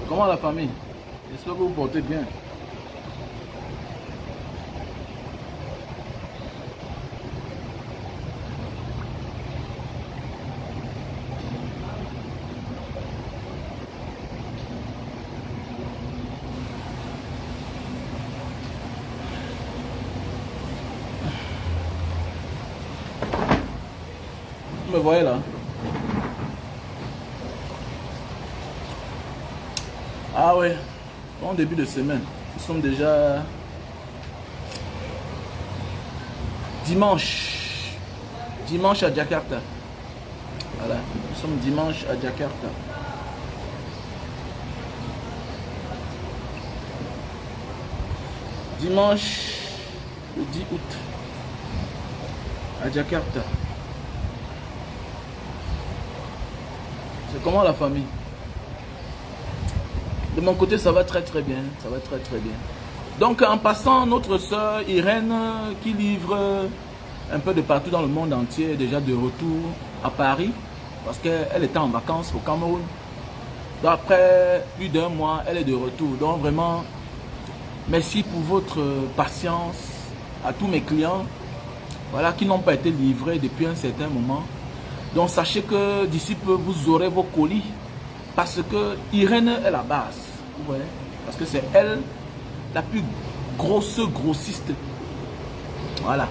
Comment la famille? J'espère que vous portez bien. Vous me voyez là? Ah ouais, bon début de semaine. Nous sommes déjà dimanche. Dimanche à Jakarta. Voilà, nous sommes dimanche à Jakarta. Dimanche le 10 août à Jakarta. C'est comment la famille? De mon côté, ça va très bien. Ça va très bien. Donc, en passant, notre soeur Irène, qui livre un peu de partout dans le monde entier, est déjà de retour à Paris, parce qu'elle était en vacances au Cameroun. Donc, après plus d'un mois, elle est de retour. Donc, vraiment, merci pour votre patience à tous mes clients, voilà, qui n'ont pas été livrés depuis un certain moment. Donc, sachez que d'ici peu, vous aurez vos colis. Parce que Irène est la base, vous voyez, parce que c'est elle la plus grosse grossiste. Voilà,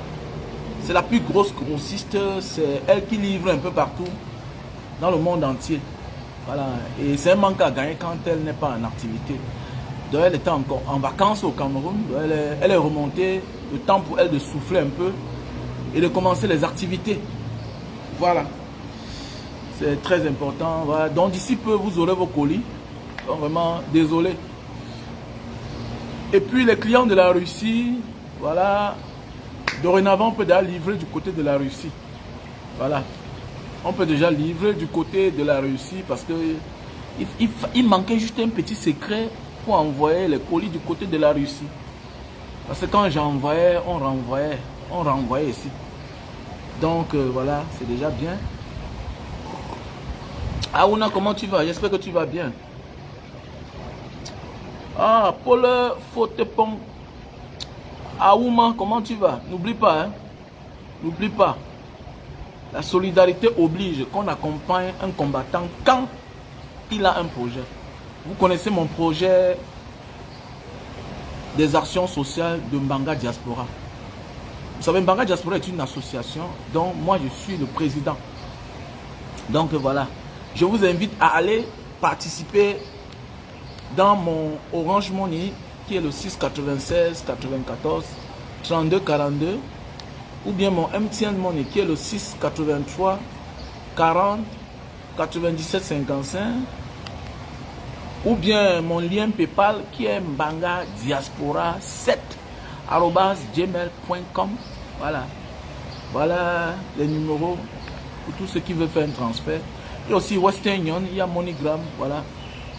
c'est la plus grosse grossiste, c'est elle qui livre un peu partout dans le monde entier. Voilà, et c'est un manque à gagner quand elle n'est pas en activité. Donc elle était encore en vacances au Cameroun, elle est remontée, le temps pour elle de souffler un peu et de commencer les activités. Voilà. C'est très important. Voilà. Donc d'ici peu, vous aurez vos colis. Donc vraiment, désolé. Et puis les clients de la Russie, voilà. Dorénavant, on peut déjà livrer du côté de la Russie. Voilà. On peut déjà livrer du côté de la Russie parce que il manquait juste un petit secret pour envoyer les colis du côté de la Russie. Parce que quand j'envoyais, on renvoyait ici. Donc voilà, c'est déjà bien. Aouna, comment tu vas? J'espère que tu vas bien. Ah, Paul Fotepon. Aouma, comment tu vas? N'oublie pas, hein? N'oublie pas. La solidarité oblige qu'on accompagne un combattant quand il a un projet. Vous connaissez mon projet des actions sociales de Mbanga Diaspora. Vous savez, Mbanga Diaspora est une association dont moi je suis le président. Donc voilà. Je vous invite à aller participer dans mon Orange Money qui est le 696 94 32 42 ou bien mon MTN Money qui est le 683 40 97 55 ou bien mon lien PayPal qui est Mbanga Diaspora 7 @gmail.com. Voilà. Voilà les numéros pour tous ceux qui veulent faire un transfert. Il y a aussi Western Union, il y a MoneyGram, voilà.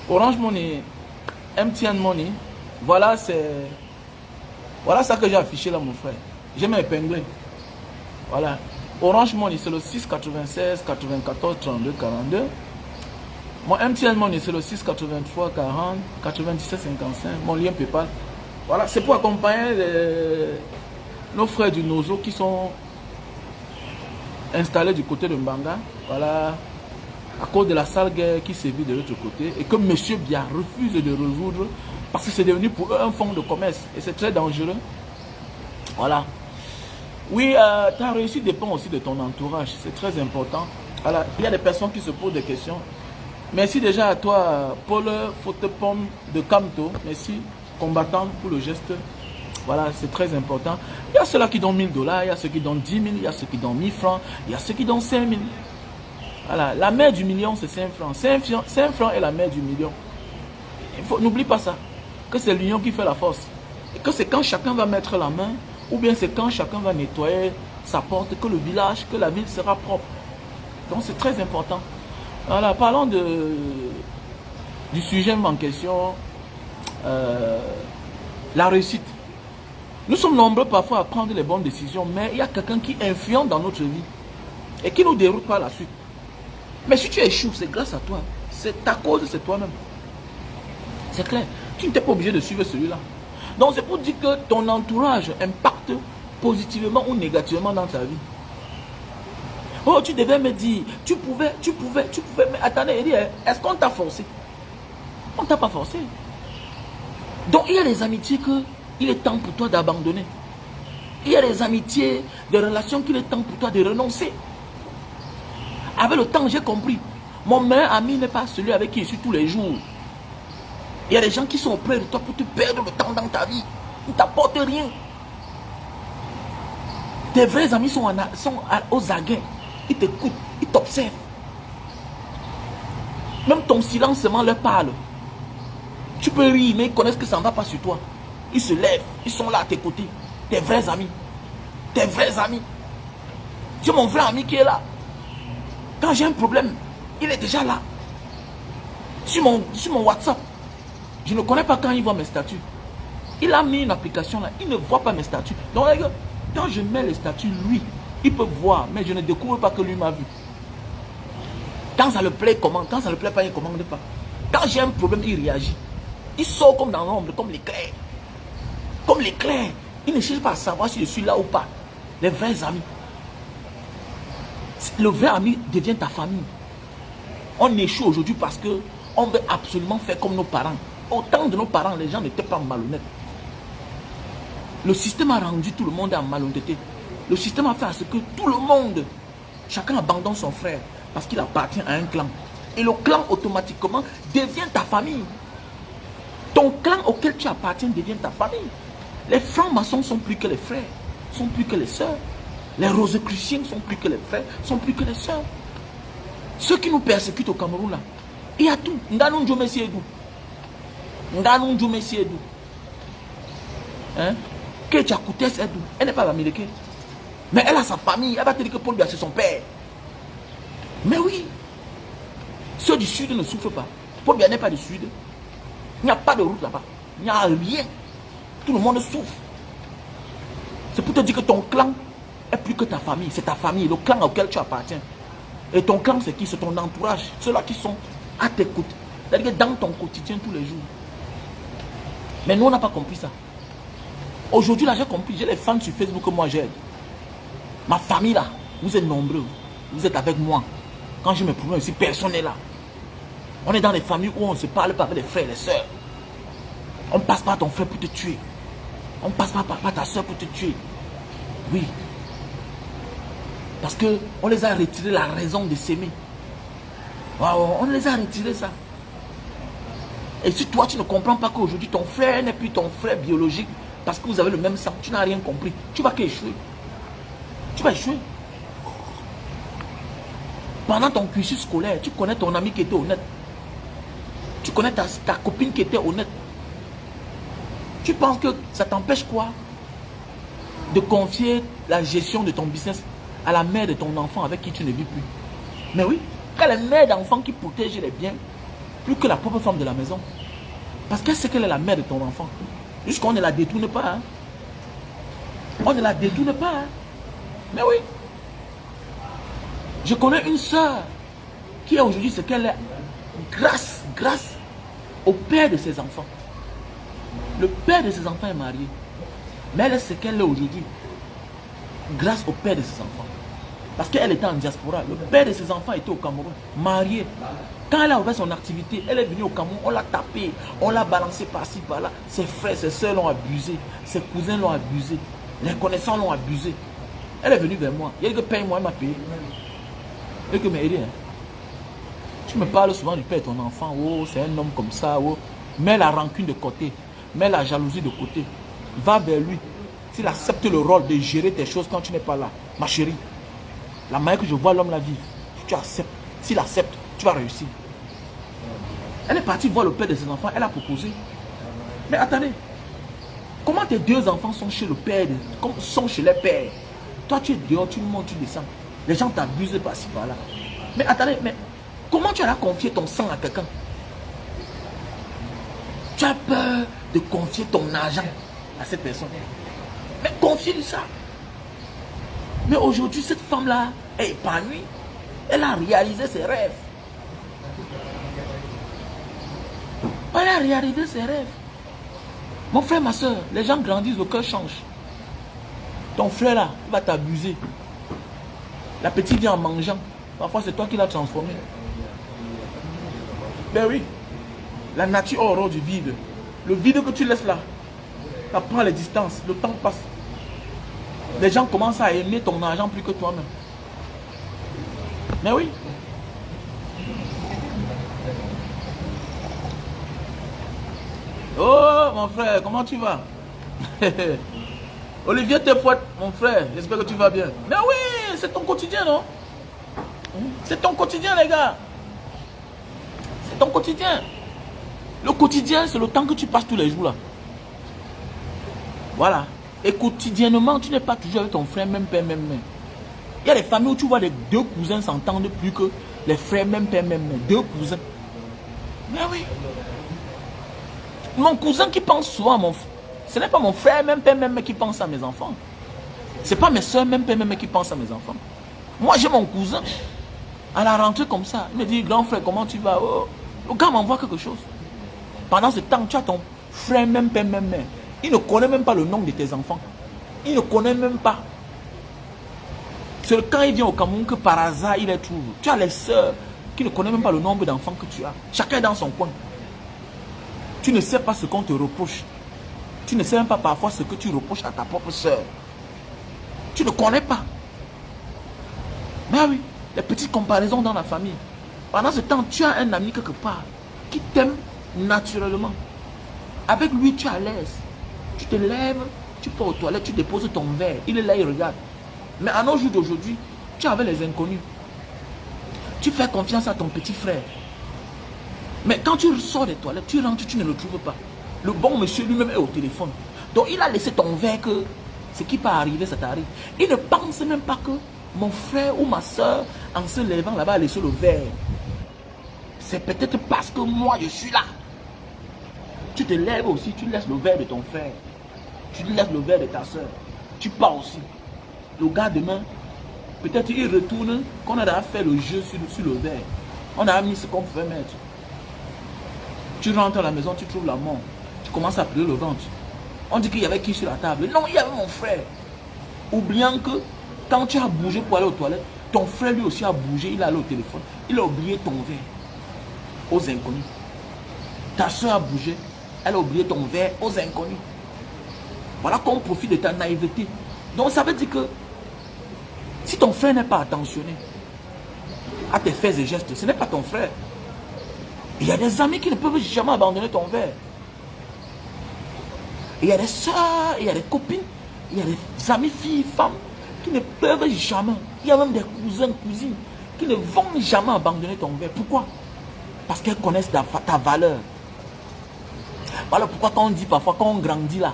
Orange Money, MTN Money, voilà c'est... Voilà ça que j'ai affiché là mon frère. J'ai même épinglé. Voilà. Orange Money c'est le 696 94 32 42. Mon MTN Money c'est le 683 40 97 55. Mon lien PayPal. Voilà, c'est pour accompagner nos frères du Nozo qui sont installés du côté de Mbanga. Voilà. À cause de la sale guerre qui sévit de l'autre côté et que M. Bia refuse de résoudre parce que c'est devenu pour eux un fonds de commerce et c'est très dangereux. Voilà. Oui, ta réussite dépend aussi de ton entourage, c'est très important. Voilà. Il y a des personnes qui se posent des questions. Merci déjà à toi, Paul Fotepom de Camto. Merci, combattant, pour le geste. Voilà, c'est très important. Il y a ceux-là qui donnent 1000 $, il y a ceux qui donnent 10 000, il y a ceux qui donnent 1000 francs, il y a ceux qui donnent 5 000. Voilà, la mère du million, c'est 5 francs. 5 francs est la mère du million. N'oublie pas ça. Que c'est l'union qui fait la force. Et que c'est quand chacun va mettre la main, Ou bien c'est quand chacun va nettoyer sa porte que le village, que la ville sera propre. Donc c'est très important. Voilà, parlons du sujet en question, la réussite. Nous sommes nombreux parfois à prendre les bonnes décisions, mais il y a quelqu'un qui influence dans notre vie et qui nous déroute par la suite. Mais si tu échoues, c'est grâce à toi. C'est ta cause, c'est toi-même. C'est clair. Tu n'es pas obligé de suivre celui-là. Donc c'est pour dire que ton entourage impacte positivement ou négativement dans ta vie. Oh, tu devais me dire, tu pouvais, mais attendez, est-ce qu'on t'a forcé? On ne t'a pas forcé. Donc il y a des amitiés qu'il est temps pour toi d'abandonner. Il y a des amitiés, des relations qu'il est temps pour toi de renoncer. Avec le temps, j'ai compris. Mon meilleur ami n'est pas celui avec qui je suis tous les jours. Il y a des gens qui sont auprès de toi pour te perdre le temps dans ta vie. Ils ne t'apportent rien. Tes vrais amis sont aux aguets. Ils t'écoutent, ils t'observent. Même ton silencement leur parle. Tu peux rire, mais ils connaissent que ça ne va pas sur toi. Ils se lèvent, ils sont là à tes côtés. Tes vrais amis. Tes vrais amis. J'ai mon vrai ami qui est là. Quand j'ai un problème, il est déjà là. Sur mon WhatsApp, je ne connais pas quand il voit mes statuts. Il a mis une application là, il ne voit pas mes statuts. Donc, quand je mets les statuts, lui, il peut voir, mais je ne découvre pas que lui m'a vu. Quand ça le plaît, il commande. Quand ça ne le plaît pas, il ne commande pas. Quand j'ai un problème, il réagit. Il sort comme dans l'ombre, comme l'éclair. Comme l'éclair. Il ne cherche pas à savoir si je suis là ou pas. Les vrais amis. Le vrai ami devient ta famille. On échoue aujourd'hui parce qu'on veut absolument faire comme nos parents. Au temps de nos parents, les gens n'étaient pas malhonnêtes. Le système a rendu tout le monde en malhonnêteté. Le système a fait à ce que tout le monde, chacun abandonne son frère parce qu'il appartient à un clan. Et le clan automatiquement devient ta famille. Ton clan auquel tu appartiens devient ta famille. Les francs-maçons sont plus que les frères, sont plus que les sœurs. Les rosicruciens sont plus que les frères, sont plus que les sœurs. Ceux qui nous persécutent au Cameroun là, il y a tout. Ndanou Djomé Siedou. Ndanou Djomé Siedou. Hein? Ketia Koutes Edou. Elle n'est pas américaine. Mais elle a sa famille. Elle va te dire que Paul Biya c'est son père. Mais oui. Ceux du sud ne souffrent pas. Paul Biya n'est pas du sud. Il n'y a pas de route là-bas. Il n'y a rien. Tout le monde souffre. C'est pour te dire que ton clan est plus que ta famille. C'est ta famille, le clan auquel tu appartiens. Et ton clan, c'est qui? C'est ton entourage. Ceux-là qui sont à tes côtés. C'est-à-dire que dans ton quotidien tous les jours. Mais nous, on n'a pas compris ça. Aujourd'hui, là, j'ai compris. J'ai les fans sur Facebook que moi j'aide. Ma famille, là, vous êtes nombreux. Vous êtes avec moi. Quand je me promène ici, personne n'est là. On est dans des familles où on ne se parle pas avec les frères et les sœurs. On ne passe pas ton frère pour te tuer. On ne passe pas ta soeur pour te tuer. Oui. Parce qu'on les a retiré la raison de s'aimer. On les a retiré ça. Et si toi tu ne comprends pas qu'aujourd'hui ton frère n'est plus ton frère biologique parce que vous avez le même sang, tu n'as rien compris. Tu vas qu'échouer. Tu vas échouer. Pendant ton cursus scolaire, tu connais ton ami qui était honnête. Tu connais ta copine qui était honnête. Tu penses que ça t'empêche quoi de confier la gestion de ton business à la mère de ton enfant avec qui tu ne vis plus? Mais oui, elle est mère d'enfant qui protège les biens plus que la propre femme de la maison. Parce qu'elle sait qu'elle est la mère de ton enfant. Jusqu'on ne la détourne pas. Hein. On ne la détourne pas. Hein. Mais oui. Je connais une soeur qui est aujourd'hui ce qu'elle est grâce au père de ses enfants. Le père de ses enfants est marié. Mais elle est ce qu'elle est aujourd'hui grâce au père de ses enfants. Parce qu'elle était en diaspora. Le père de ses enfants était au Cameroun, marié. Quand elle a ouvert son activité, elle est venue au Cameroun, on l'a tapé, on l'a balancé par-ci, par-là. Ses frères, ses soeurs l'ont abusé, ses cousins l'ont abusé, les connaissants l'ont abusé. Elle est venue vers moi. Il y a dit que paye-moi, elle m'a payé. Et que mais tu me parles souvent du père de ton enfant, oh, c'est un homme comme ça, oh. Mets la rancune de côté, mets la jalousie de côté. Va vers lui. S'il accepte le rôle de gérer tes choses quand tu n'es pas là, ma chérie, la manière que je vois l'homme la vivre, tu acceptes. S'il accepte, tu vas réussir. Elle est partie voir le père de ses enfants, elle a proposé. Mais attendez, Comment tes deux enfants sont chez le père, sont chez les pères? Toi, tu es dehors, tu montes, tu descends. Les gens t'abusent par-ci, par-là. Mais attendez, mais comment tu allais confier ton sang à quelqu'un? Tu as peur de confier ton argent à cette personne. Mais confie-lui ça. Mais aujourd'hui, cette femme-là est épanouie. Elle a réalisé ses rêves. Elle a réalisé ses rêves. Mon frère, ma soeur, les gens grandissent, le cœur change. Ton frère là, il va t'abuser. La petite vient en mangeant. Parfois, c'est toi qui l'as transformé. Ben oui. La nature a horreur du vide. Le vide que tu laisses là, ça prend les distances. Le temps passe. Les gens commencent à aimer ton argent plus que toi-même. Mais oui. Oh, mon frère, comment tu vas? Olivier Tefouette, mon frère, j'espère que tu vas bien. Mais oui, c'est ton quotidien, non? C'est ton quotidien, les gars. C'est ton quotidien. Le quotidien, c'est le temps que tu passes tous les jours, là. Voilà. Et quotidiennement, tu n'es pas toujours avec ton frère, même père, même mère. Il y a des familles où tu vois les deux cousins s'entendent plus que les frères, même père, même mère. Deux cousins. Mais oui. Mon cousin qui pense souvent à mon frère. Ce n'est pas mon frère, même père, même mère qui pense à mes enfants. Ce n'est pas mes soeurs, même père, même mère qui pensent à mes enfants. Moi, j'ai mon cousin. À la rentrée comme ça, il me dit, grand frère, comment tu vas? Oh. Le gars m'envoie quelque chose. Pendant ce temps, tu as ton frère, même père, même mère. Il ne connaît même pas le nom de tes enfants. Il ne connaît même pas. C'est quand il vient au Cameroun que par hasard, il les trouve. Tu as les soeurs qui ne connaissent même pas le nombre d'enfants que tu as. Chacun est dans son coin. Tu ne sais pas ce qu'on te reproche. Tu ne sais même pas parfois ce que tu reproches à ta propre soeur. Tu ne connais pas. Mais oui, les petites comparaisons dans la famille. Pendant ce temps, tu as un ami quelque part qui t'aime naturellement. Avec lui, tu es à l'aise. Tu te lèves, tu pars aux toilettes, tu déposes ton verre. Il est là, il regarde. Mais à nos jours d'aujourd'hui, tu es avec les inconnus. Tu fais confiance à ton petit frère. Mais quand tu sors des toilettes, tu rentres, tu ne le trouves pas. Le bon monsieur lui-même est au téléphone. Donc il a laissé ton verre que ce qui peut arriver, ça t'arrive. Il ne pense même pas que mon frère ou ma soeur, en se levant là-bas, a laissé le verre. C'est peut-être parce que moi, je suis là. Tu te lèves aussi, tu laisses le verre de ton frère. Tu laisses le verre de ta soeur. Tu pars aussi. Le gars demain, peut-être il retourne, qu'on a déjà fait le jeu sur le verre. On a mis ce qu'on pouvait mettre. Tu rentres à la maison, tu trouves la mort. Tu commences à pleurer le ventre. On dit qu'il y avait qui sur la table? Non, il y avait mon frère. Oubliant que quand tu as bougé pour aller aux toilettes, ton frère lui aussi a bougé, il est allé au téléphone. Il a oublié ton verre aux inconnus. Ta soeur a bougé, elle a oublié ton verre aux inconnus. Voilà qu'on profite de ta naïveté. Donc ça veut dire que si ton frère n'est pas attentionné à tes faits et gestes, ce n'est pas ton frère. Il y a des amis qui ne peuvent jamais abandonner ton verre. Il y a des soeurs, il y a des copines, il y a des amis, filles, femmes qui ne peuvent jamais. Il y a même des cousins, cousines qui ne vont jamais abandonner ton verre. Pourquoi? Parce qu'elles connaissent ta valeur. Voilà pourquoi quand on dit parfois, quand on grandit là,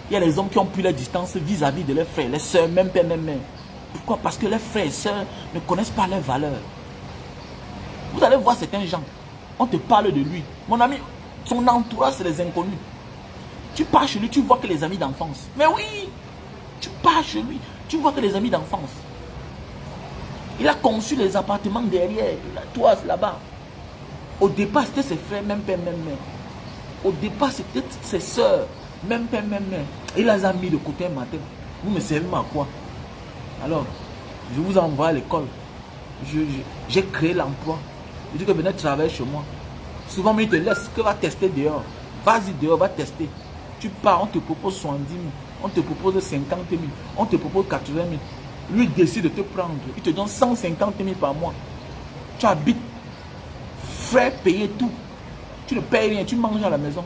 il y a les hommes qui ont pris la distance vis-à-vis de leurs frères, les soeurs, même père, même mère. Pourquoi? Parce que les frères et sœurs ne connaissent pas leurs valeurs. Vous allez voir certains gens, on te parle de lui. Mon ami, son entourage, c'est les inconnus. Tu pars chez lui, tu vois que les amis d'enfance. Mais oui, tu pars chez lui, tu vois que les amis d'enfance. Il a conçu les appartements derrière, la toise là-bas. Au départ, c'était ses frères, même père, même mère. Au départ, c'était ses soeurs, même père, même mère. Il les a mis de côté un matin. Vous me servez à quoi? Alors, je vous envoie à l'école. J'ai créé l'emploi. Je dis que venez travailler chez moi. Souvent, mais il te laisse que va tester dehors. Vas-y dehors, va tester. Tu pars, on te propose 70 000, on te propose 50 000, on te propose 80 000. Lui décide de te prendre. Il te donne 150 000 par mois. Tu habites, frais payés, tout. Tu ne payes rien, tu manges à la maison.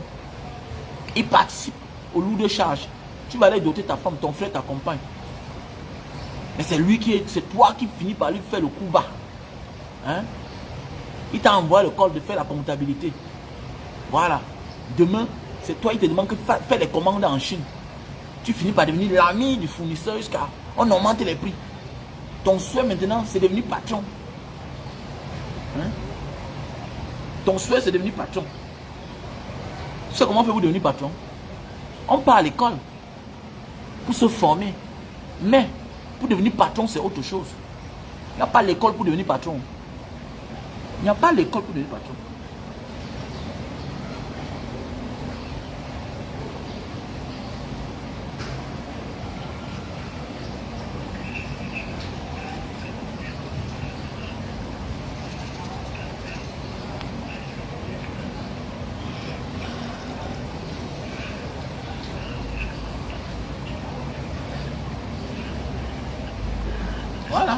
Il participe au lourd de charge. Tu vas aller doter ta femme, ton frère t'accompagne. Mais c'est toi qui finis par lui faire le coup bas. Hein? Il t'a envoyé le col de faire la comptabilité. Voilà. Demain, C'est toi, il te demande que faire les commandes en Chine. Tu finis par devenir l'ami du fournisseur jusqu'à... On augmente les prix. Ton souhait maintenant, c'est devenu patron. Hein? Ton souhait, c'est devenu patron. Tu sais comment faites-vous devenir patron? On part à l'école pour se former. Mais pour devenir patron, c'est autre chose. Il n'y a pas l'école pour devenir patron. Il n'y a pas l'école pour devenir patron. Voilà.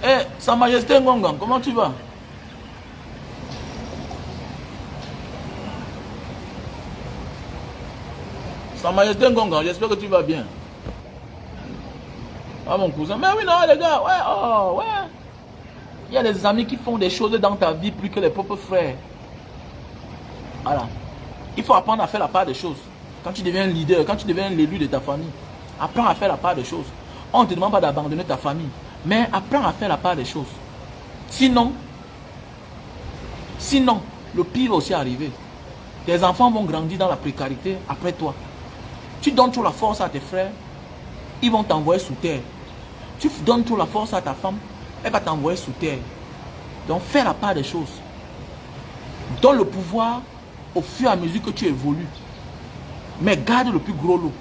Eh, Sa Majesté Ngongan, comment tu vas? Sa Majesté Ngongan, j'espère que tu vas bien. Ah mon cousin, mais oui non les gars, ouais, oh, ouais. Il y a des amis qui font des choses dans ta vie plus que les propres frères. Voilà. Il faut apprendre à faire la part des choses. Quand tu deviens leader, quand tu deviens l'élu de ta famille, apprends à faire la part des choses. On ne te demande pas d'abandonner ta famille, mais apprends à faire la part des choses. Sinon, le pire va aussi arriver. Tes enfants vont grandir dans la précarité après toi. Tu donnes trop la force à tes frères, ils vont t'envoyer sous terre. Tu donnes trop la force à ta femme, elle va t'envoyer sous terre. Donc fais la part des choses. Donne le pouvoir au fur et à mesure que tu évolues. Mais garde le plus gros lot.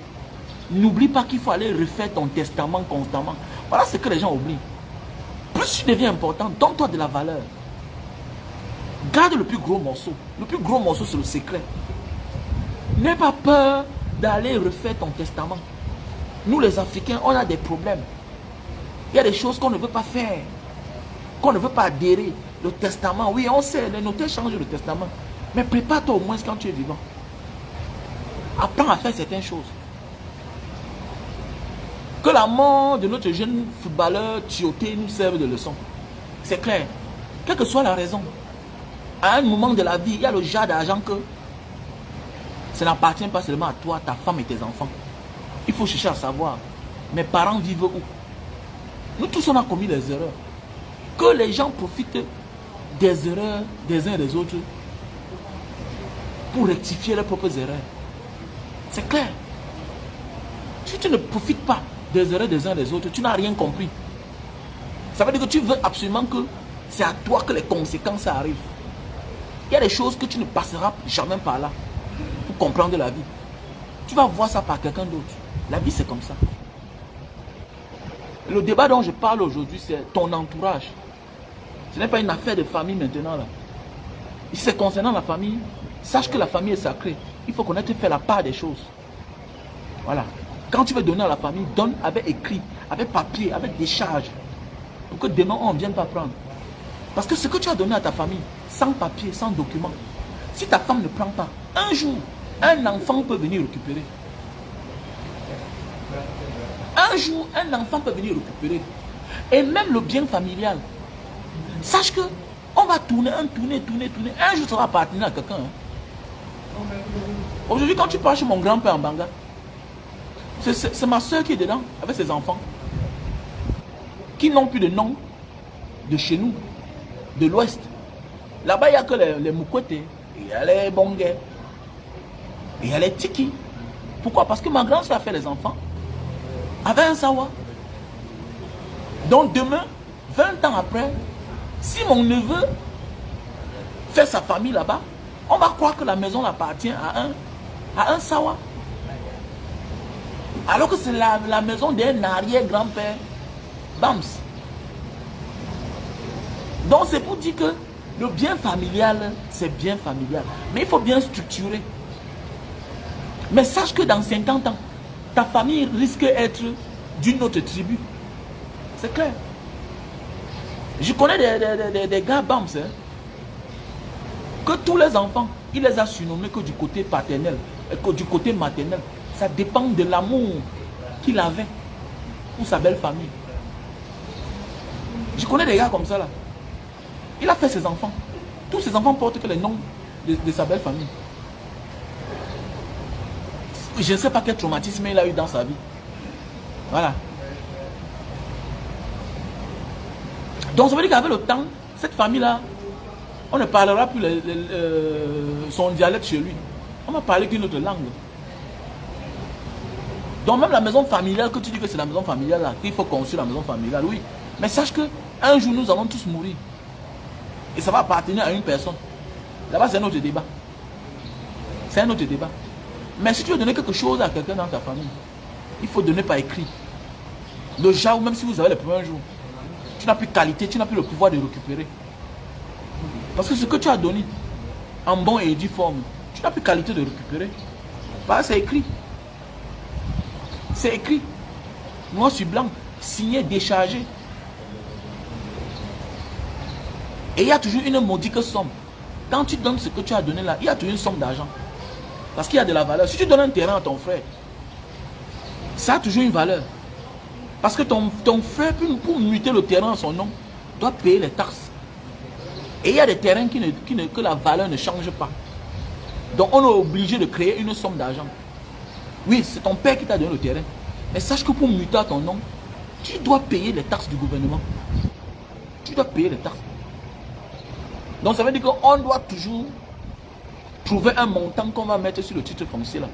N'oublie pas qu'il faut aller refaire ton testament constamment. Voilà ce que les gens oublient. Plus tu deviens important, donne-toi de la valeur. Garde le plus gros morceau. Le plus gros morceau, c'est le secret. N'aie pas peur d'aller refaire ton testament. Nous les Africains, on a des problèmes. Il y a des choses qu'on ne veut pas faire. Qu'on ne veut pas adhérer. Le testament, oui, on sait, les notaires changent le testament. Mais prépare-toi au moins quand tu es vivant. Apprends à faire certaines choses. Que la mort de notre jeune footballeur Tioté nous serve de leçon. C'est clair. Quelle que soit la raison, à un moment de la vie, il y a le genre d'argent que ça n'appartient pas seulement à toi, ta femme et tes enfants. Il faut chercher à savoir, mes parents vivent où? Nous tous, on a commis des erreurs. Que les gens profitent des erreurs des uns et des autres pour rectifier leurs propres erreurs. C'est clair. Si tu ne profites pas des erreurs des uns et des autres, tu n'as rien compris. Ça veut dire que tu veux absolument que c'est à toi que les conséquences arrivent. Il y a des choses que tu ne passeras jamais par là pour comprendre la vie. Tu vas voir ça par quelqu'un d'autre. La vie, c'est comme ça. Le débat dont je parle aujourd'hui, c'est ton entourage. Ce n'est pas une affaire de famille maintenant. Là. Si c'est concernant la famille, sache que la famille est sacrée. Il faut connaître faire la part des choses. Voilà. Quand tu veux donner à la famille, donne avec écrit, avec papier, avec des charges. Pour que demain, on ne vienne pas prendre. Parce que ce que tu as donné à ta famille, sans papier, sans document, si ta femme ne prend pas, un jour, un enfant peut venir récupérer. Un jour, un enfant peut venir récupérer. Et même le bien familial. Sache que on va tourner. Un jour, ça va appartenir à quelqu'un. Hein. Aujourd'hui, quand tu pars chez mon grand-père en Banga, c'est ma soeur qui est dedans, avec ses enfants. Qui n'ont plus de nom de chez nous, de l'Ouest. Là-bas, il n'y a que les Mukwete, il y a les Bongais, il y a les Tiki. Pourquoi? Parce que ma grand-soeur a fait les enfants avec un Sawa. Donc demain, 20 ans après, si mon neveu fait sa famille là-bas, on va croire que la maison appartient à un Sawa. Alors que c'est la maison d'un arrière-grand-père. Bams. Donc c'est pour dire que le bien familial, c'est bien familial. Mais il faut bien structurer. Mais sache que dans 50 ans, ta famille risque d'être d'une autre tribu. C'est clair. Je connais des gars Bams. Hein, que tous les enfants, il les a surnommés que du côté paternel et que du côté maternel. Ça dépend de l'amour qu'il avait pour sa belle famille. Je connais des gars comme ça là. Il a fait ses enfants. Tous ses enfants portent que les noms de sa belle famille. Je ne sais pas quel traumatisme il a eu dans sa vie. Voilà. Donc ça veut dire qu'avec le temps, cette famille-là, on ne parlera plus son dialecte chez lui. On va parler qu'une autre langue. Donc même la maison familiale, que tu dis que c'est la maison familiale là, qu'il faut construire la maison familiale, oui. Mais sache que un jour nous allons tous mourir. Et ça va appartenir à une personne. Là-bas c'est un autre débat. C'est un autre débat. Mais si tu veux donner quelque chose à quelqu'un dans ta famille, il faut donner par écrit. Le jour, même si vous avez le premier jour, tu n'as plus de qualité, tu n'as plus le pouvoir de récupérer. Parce que ce que tu as donné, en bon et due forme, tu n'as plus de qualité de récupérer. Bah, c'est écrit. C'est écrit. Noir sur blanc, signé, déchargé. Et il y a toujours une modique somme. Quand tu donnes ce que tu as donné là, il y a toujours une somme d'argent. Parce qu'il y a de la valeur. Si tu donnes un terrain à ton frère, ça a toujours une valeur. Parce que ton frère, pour muter le terrain à son nom, doit payer les taxes. Et il y a des terrains que la valeur ne change pas. Donc on est obligé de créer une somme d'argent. Oui, c'est ton père qui t'a donné le terrain. Mais sache que pour muter à ton nom, tu dois payer les taxes du gouvernement. Tu dois payer les taxes. Donc ça veut dire qu'on doit toujours trouver un montant qu'on va mettre sur le titre foncier là.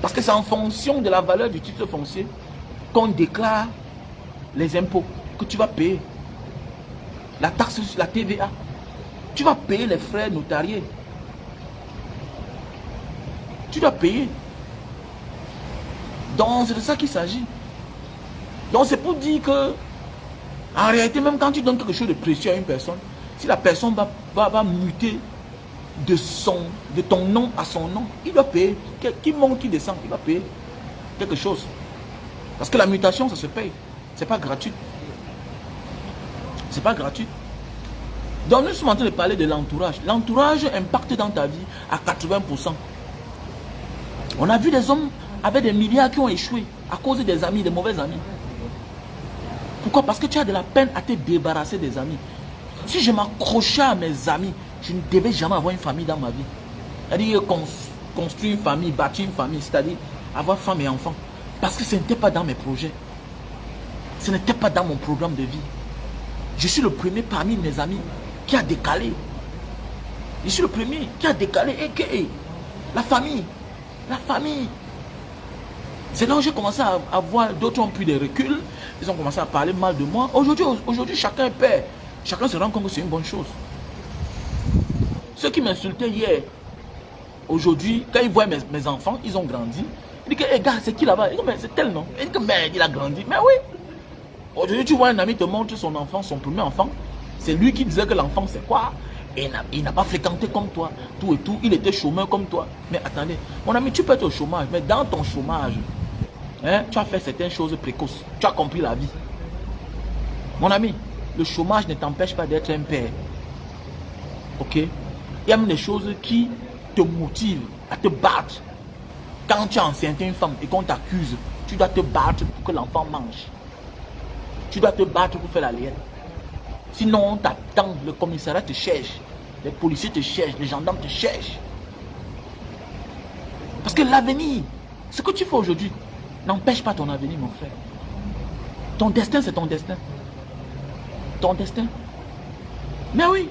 Parce que c'est en fonction de la valeur du titre foncier qu'on déclare les impôts que tu vas payer. La taxe, la TVA. Tu vas payer les frais notariés. Tu dois payer. Donc c'est de ça qu'il s'agit. Donc c'est pour dire que, en réalité, même quand tu donnes quelque chose de précieux à une personne, si la personne va muter de ton nom à son nom, il doit payer. Qui monte, qui descend, il va payer quelque chose. Parce que la mutation, ça se paye. C'est pas gratuit. C'est pas gratuit. Donc nous sommes en train de parler de l'entourage. L'entourage impacte dans ta vie à 80%. On a vu des hommes avec des milliards qui ont échoué à cause des amis, des mauvais amis. Pourquoi? Parce que tu as de la peine à te débarrasser des amis. Si je m'accrochais à mes amis, je ne devais jamais avoir une famille dans ma vie. C'est-à-dire construire une famille, bâtir une famille, c'est-à-dire avoir femme et enfants. Parce que ce n'était pas dans mes projets. Ce n'était pas dans mon programme de vie. Je suis le premier parmi mes amis qui a décalé. Je suis le premier qui a décalé. Et la famille. La famille. C'est là où j'ai commencé à voir, d'autres ont pris des reculs. Ils ont commencé à parler mal de moi. Aujourd'hui, chacun est père. Chacun se rend compte que c'est une bonne chose. Ceux qui m'insultaient hier, aujourd'hui, quand ils voient mes enfants, ils ont grandi. Ils disent que, hey, gars, c'est qui là-bas? C'est tel non. Ils disent que, merde, il a grandi. Mais oui. Aujourd'hui, tu vois un ami te montre son enfant, son premier enfant. C'est lui qui disait que l'enfant, c'est quoi? Et il n'a pas fréquenté comme toi. Tout et tout. Il était chômeur comme toi. Mais attendez, mon ami, tu peux être au chômage. Mais dans ton chômage, hein, tu as fait certaines choses précoces. Tu as compris la vie. Mon ami, le chômage ne t'empêche pas d'être un père. Ok? Il y a même des choses qui te motivent à te battre. Quand tu as enceinte une femme et qu'on t'accuse, tu dois te battre pour que l'enfant mange. Tu dois te battre pour faire la lienne. Sinon, on t'attend, le commissariat te cherche, les policiers te cherchent, les gendarmes te cherchent. Parce que l'avenir, ce que tu fais aujourd'hui, n'empêche pas ton avenir, mon frère. Ton destin, c'est ton destin. Ton destin. Mais oui.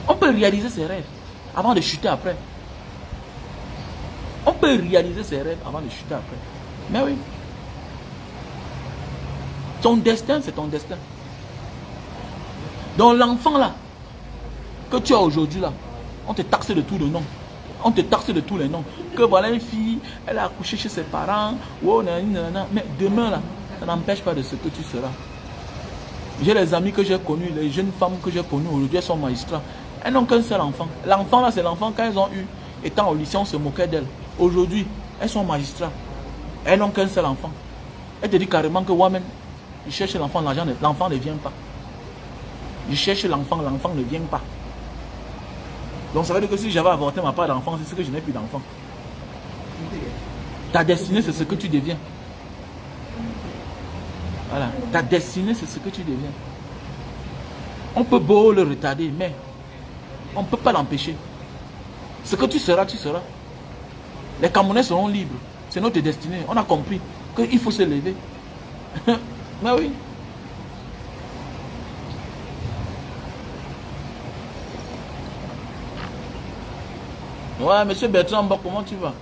On peut réaliser ses rêves avant de chuter après. On peut réaliser ses rêves avant de chuter après. Mais oui. Ton destin, c'est ton destin. Donc l'enfant là, que tu as aujourd'hui là, on te taxe de tous les noms. On te taxe de tous les noms. Que voilà une fille, elle a accouché chez ses parents. Oh, nanana. Mais demain là, ça n'empêche pas de ce que tu seras. J'ai les amis que j'ai connus, les jeunes femmes que j'ai connues aujourd'hui, elles sont magistrats. Elles n'ont qu'un seul enfant. L'enfant là, c'est l'enfant qu'elles ont eu. Étant au lycée, on se moquait d'elles. Aujourd'hui, elles sont magistrats. Elles n'ont qu'un seul enfant. Elles te disent carrément que moi-même, je cherche l'enfant, l'enfant ne vient pas. Je cherche l'enfant ne vient pas. Donc ça veut dire que si j'avais avorté ma part d'enfant, c'est ce que je n'ai plus d'enfant. Ta destinée, c'est ce que tu deviens. Voilà. Ta destinée, c'est ce que tu deviens. On peut beau le retarder, mais on ne peut pas l'empêcher. Ce que tu seras, tu seras. Les Camerounais seront libres. C'est notre destinée. On a compris qu'il faut se lever. Mais oui. Ouais, monsieur Bertrand, comment tu vas?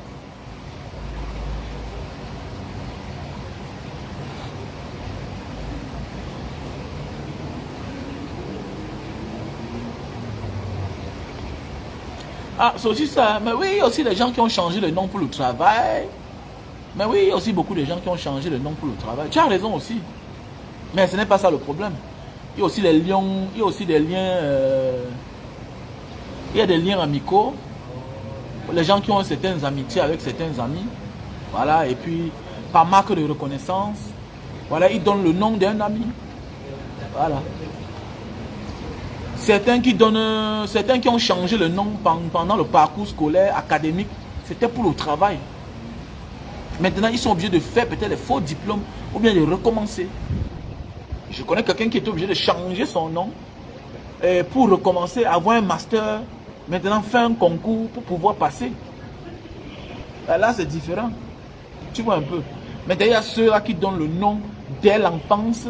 Ah, c'est aussi ça. Mais oui, il y a aussi des gens qui ont changé le nom pour le travail. Mais oui, il y a aussi beaucoup de gens qui ont changé le nom pour le travail. Tu as raison aussi. Mais ce n'est pas ça le problème. Il y a aussi les liens, il y a aussi des liens, il y a des liens amicaux. Les gens qui ont certaines amitiés avec certains amis. Voilà, et puis par marque de reconnaissance, voilà, ils donnent le nom d'un ami. Voilà. Certains qui ont changé le nom pendant le parcours scolaire, académique, c'était pour le travail. Maintenant, ils sont obligés de faire peut-être les faux diplômes ou bien de recommencer. Je connais quelqu'un qui est obligé de changer son nom pour recommencer, avoir un master, maintenant faire un concours pour pouvoir passer. Là, c'est différent. Tu vois un peu. Maintenant, il y a ceux-là qui donnent le nom dès l'enfance,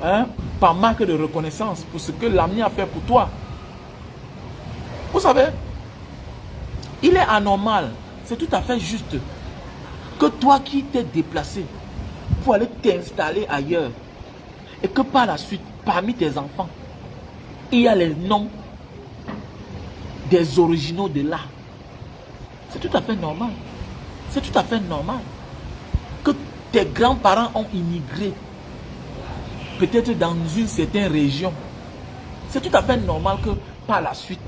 hein, par marque de reconnaissance pour ce que l'ami a fait pour toi. Vous savez, il est anormal, c'est tout à fait juste que toi qui t'es déplacé pour aller t'installer ailleurs et que par la suite, parmi tes enfants, il y a les noms des originaux de là. C'est tout à fait normal. C'est tout à fait normal que tes grands-parents ont immigré peut-être dans une certaine région. C'est tout à fait normal que par la suite,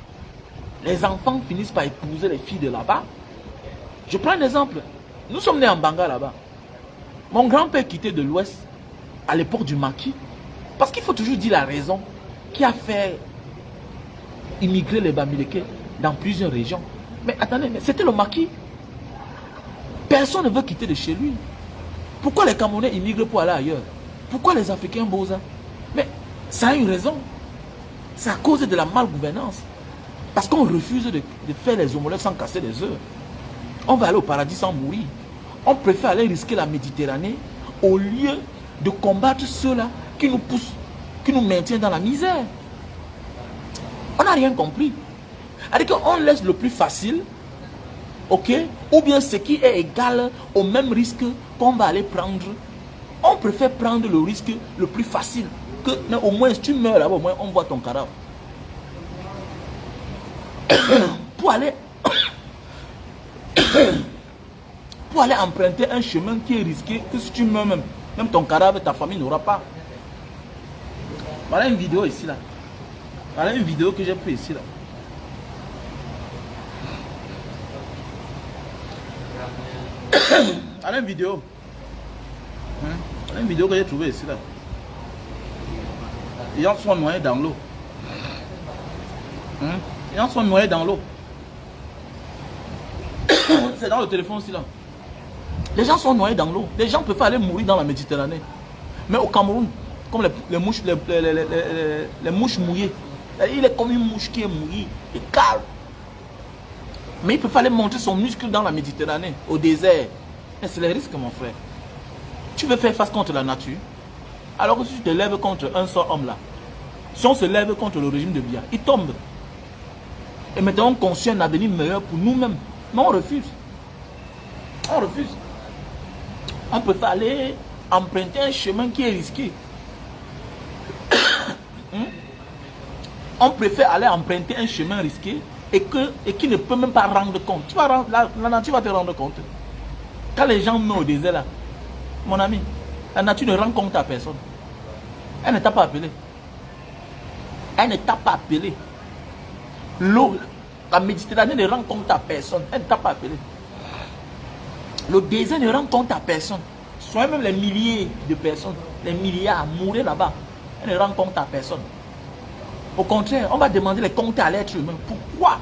les enfants finissent par épouser les filles de là-bas. Je prends un exemple. Nous sommes nés en Banga là-bas. Mon grand-père quittait de l'Ouest à l'époque du maquis. Parce qu'il faut toujours dire la raison qui a fait immigrer les Bamileke dans plusieurs régions. Mais attendez, mais c'était le maquis. Personne ne veut quitter de chez lui. Pourquoi les Camerounais immigrent pour aller ailleurs? Pourquoi les Africains bossent? Mais ça a une raison. C'est à cause de la malgouvernance. Parce qu'on refuse de faire les omelettes sans casser les œufs. On va aller au paradis sans mourir. On préfère aller risquer la Méditerranée au lieu de combattre ceux-là qui nous poussent, qui nous maintiennent dans la misère. On n'a rien compris. C'est-à-dire qu'on laisse le plus facile, ok, ou bien ce qui est égal au même risque qu'on va aller prendre. On préfère prendre le risque le plus facile. Que, mais au moins, si tu meurs là-bas, au moins on voit ton cadavre. Pour aller emprunter un chemin qui est risqué, que si tu meurs même ton cadavre, ta famille n'aura pas. Voilà une vidéo ici là. Voilà une vidéo que j'ai prise ici là. Voilà une vidéo. Voilà une vidéo que j'ai trouvée ici là. Les gens sont noyés dans l'eau. Les gens sont noyés dans l'eau. C'est dans le téléphone aussi là. Les gens sont noyés dans l'eau. Les gens peuvent aller mourir dans la Méditerranée. Mais au Cameroun, comme les mouches, les mouches mouillées, il est comme une mouche qui est mouillée, il cale. Mais il peut aller monter son muscle dans la Méditerranée, au désert. Et c'est les risques, mon frère. Tu veux faire face contre la nature, alors que si tu te lèves contre un seul homme là, si on se lève contre le régime de Biya, il tombe. Et maintenant on conçoit un avenir meilleur pour nous-mêmes. Mais on refuse. On refuse. On préfère aller emprunter un chemin qui est risqué. On préfère aller emprunter un chemin risqué et qui ne peut même pas rendre compte. La nature va te rendre compte. Quand les gens meurent au désert là, mon ami, la nature ne rend compte à personne. Elle ne t'a pas appelé. Elle ne t'a pas appelé. L'eau, la Méditerranée ne rend compte à personne. Elle ne t'a pas appelé. Le désert ne rend compte à personne. Soit même les milliers de personnes, les milliards à mourir là-bas, elle ne rend compte à personne. Au contraire, on va demander les comptes à l'être humain. Pourquoi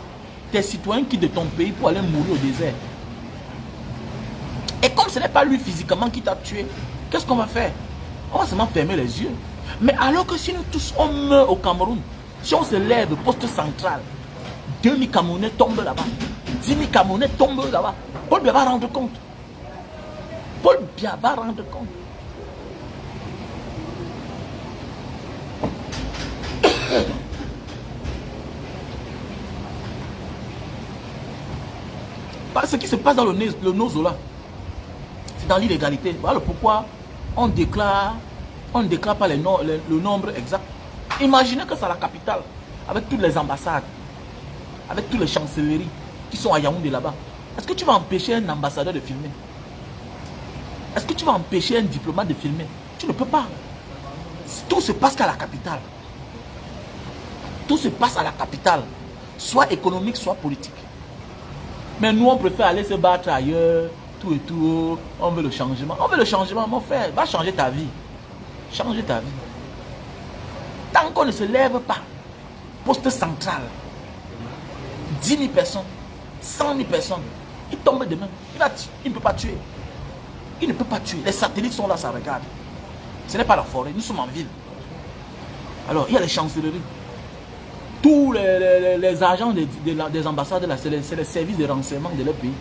tes citoyens quittent de ton pays pour aller mourir au désert? Et comme ce n'est pas lui physiquement qui t'a tué, qu'est-ce qu'on va faire? On va seulement fermer les yeux. Mais alors que si nous tous on meurt au Cameroun, si on se lève poste central, 2000 Camerounais tombent là-bas. 10 000 Camerounais tombent là-bas. Paul Biya va rendre compte. Paul Biya va rendre compte. Ce qui se passe dans le Nozo là, c'est dans l'illégalité. Voilà pourquoi on déclare pas le nombre exact. Imaginez que c'est la capitale, avec toutes les ambassades, avec toutes les chancelleries qui sont à Yaoundé là-bas. Est-ce que tu vas empêcher un ambassadeur de filmer? Est-ce que tu vas empêcher un diplomate de filmer? Tu ne peux pas. Tout se passe qu'à la capitale. Tout se passe à la capitale, soit économique, soit politique. Mais nous, on préfère aller se battre ailleurs, tout et tout. On veut le changement. On veut le changement, mon frère. Va changer ta vie. Changer ta vie. Tant qu'on ne se lève pas, poste central, 10 000 personnes, 100 000 personnes, il tombe demain. Il ne peut pas tuer. Il ne peut pas tuer. Les satellites sont là, ça regarde. Ce n'est pas la forêt, nous sommes en ville. Alors, il y a les chancelleries. Tous les agents des ambassades, c'est les services de renseignement de leur pays.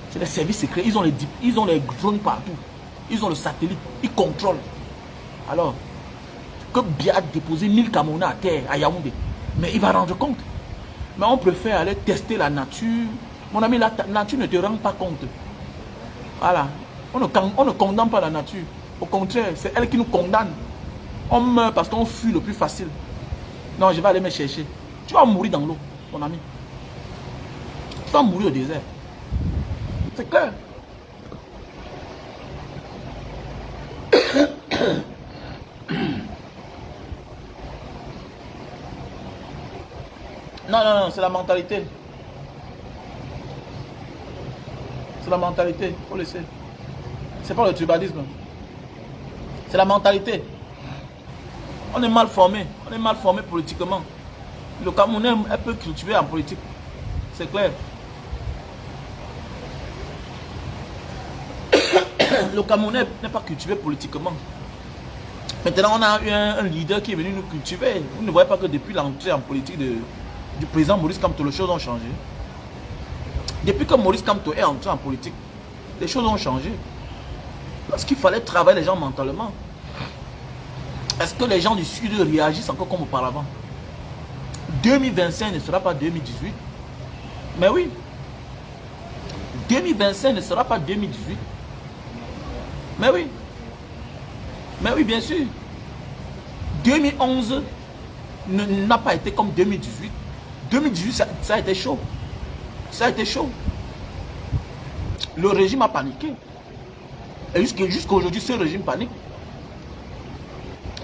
C'est les services secrets. Ils ont les drones partout. Ils ont le satellite. Ils contrôlent. Alors, que Biya a déposé 1000 Camerounais à terre, à Yaoundé. Mais il va rendre compte. Mais on préfère aller tester la nature. Mon ami, la nature ne te rend pas compte. Voilà. On ne condamne pas la nature. Au contraire, c'est elle qui nous condamne. On meurt parce qu'on fuit le plus facile. Non, je vais aller me chercher. Tu vas mourir dans l'eau, mon ami. Tu vas mourir au désert. C'est clair. Non, c'est la mentalité. C'est la mentalité, il faut laisser. C'est pas le tribalisme. C'est la mentalité. On est mal formé politiquement. Le Camerounais peut cultiver en politique. C'est clair. Le Camerounais n'est pas cultivé politiquement. Maintenant, on a eu un leader qui est venu nous cultiver. Vous ne voyez pas que depuis l'entrée en politique du président Maurice Kamto, les choses ont changé. Depuis que Maurice Kamto est entré en politique, les choses ont changé. Parce qu'il fallait travailler les gens mentalement. Est-ce que les gens du Sud réagissent encore comme auparavant? 2025 ne sera pas 2018. Mais oui. 2025 ne sera pas 2018. Mais oui. Mais oui, bien sûr. 2011 n'a pas été comme 2018. 2018, ça a été chaud. Ça a été chaud. Le régime a paniqué. Et jusqu'à aujourd'hui, ce régime panique.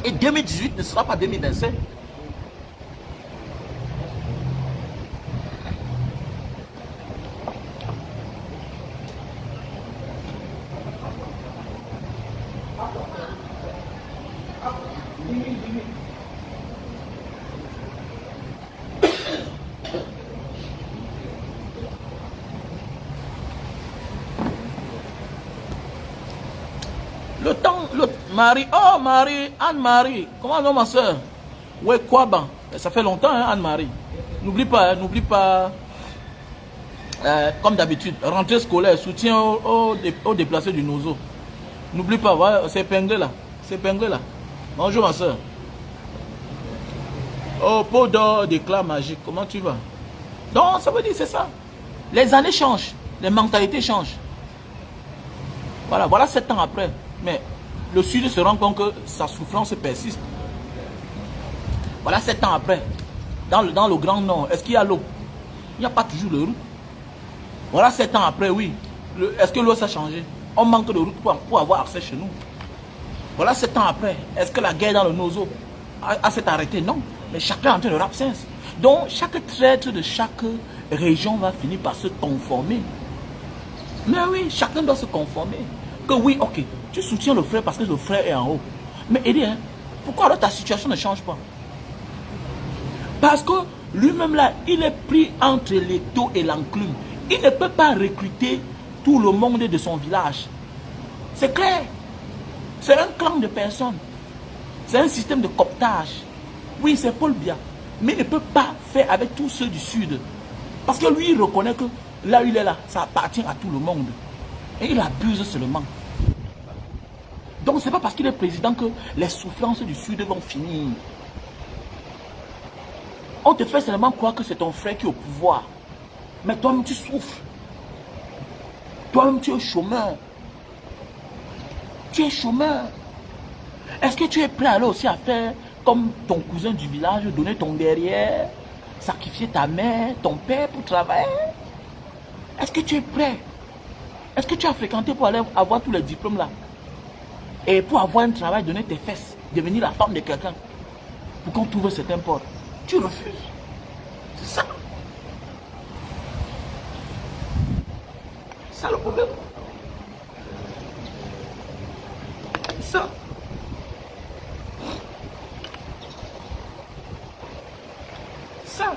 Et 2018 ne sera pas 2025. Marie, oh Marie, Anne-Marie, comment non ma soeur? Ouais, quoi ben? Ça fait longtemps, hein, Anne-Marie. N'oublie pas, comme d'habitude, rentrée scolaire, soutien aux déplacés du Nozo. N'oublie pas, voilà, c'est épinglé là. C'est épinglé là. Bonjour ma soeur. Oh, pot d'or, d'éclat magique, comment tu vas? Donc, ça veut dire, c'est ça. Les années changent, les mentalités changent. Voilà 7 ans après. Mais le Sud se rend compte que sa souffrance persiste. Voilà 7 ans après. Dans le Grand Nord, est-ce qu'il y a l'eau? Il n'y a pas toujours de route. Voilà 7 ans après, oui. Est-ce que l'eau s'est changé? On manque de route pour avoir accès chez nous. Voilà 7 ans après. Est-ce que la guerre dans le Nozo s'est arrêtée? Non. Mais chacun est en train de l'absence. Donc, chaque traître de chaque région va finir par se conformer. Mais oui, chacun doit se conformer. Que oui, ok, tu soutiens le frère parce que le frère est en haut. Mais Eddie, hein, pourquoi alors ta situation ne change pas? Parce que lui-même là, il est pris entre l'étau et l'enclume. Il ne peut pas recruter tout le monde de son village. C'est clair. C'est un clan de personnes. C'est un système de cooptage. Oui, c'est Paul Biya. Mais il ne peut pas faire avec tous ceux du Sud. Parce que lui, il reconnaît que là où il est là, ça appartient à tout le monde. Et il abuse seulement. Donc, ce n'est pas parce qu'il est président que les souffrances du Sud vont finir. On te fait seulement croire que c'est ton frère qui est au pouvoir. Mais toi-même, tu souffres. Toi-même, tu es chômeur. Tu es chômeur. Est-ce que tu es prêt alors aussi à faire comme ton cousin du village, donner ton derrière, sacrifier ta mère, ton père pour travailler? Est-ce que tu es prêt? Est-ce que tu as fréquenté pour aller avoir tous les diplômes là? Et pour avoir un travail, donner tes fesses, devenir la femme de quelqu'un, pour qu'on trouve certains ports. Tu refuses. C'est ça. C'est ça le problème. C'est ça. Ça.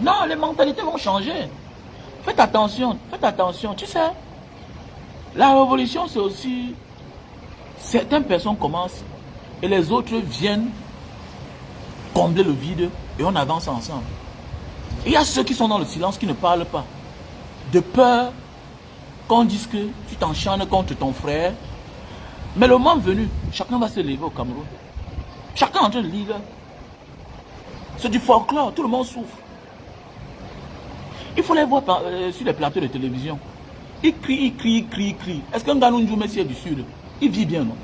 Non, les mentalités vont changer. Faites attention, tu sais. La révolution, c'est aussi... Certaines personnes commencent et les autres viennent combler le vide et on avance ensemble. Il y a ceux qui sont dans le silence, qui ne parlent pas. De peur qu'on dise que tu t'enchantes contre ton frère. Mais le moment venu, chacun va se lever au Cameroun. Chacun est en train de lire. C'est du folklore, tout le monde souffre. Il faut les voir sur les plateaux de télévision. Il crie. Est-ce qu'un Nganoundjou Messi est du Sud? Il vit bien, non?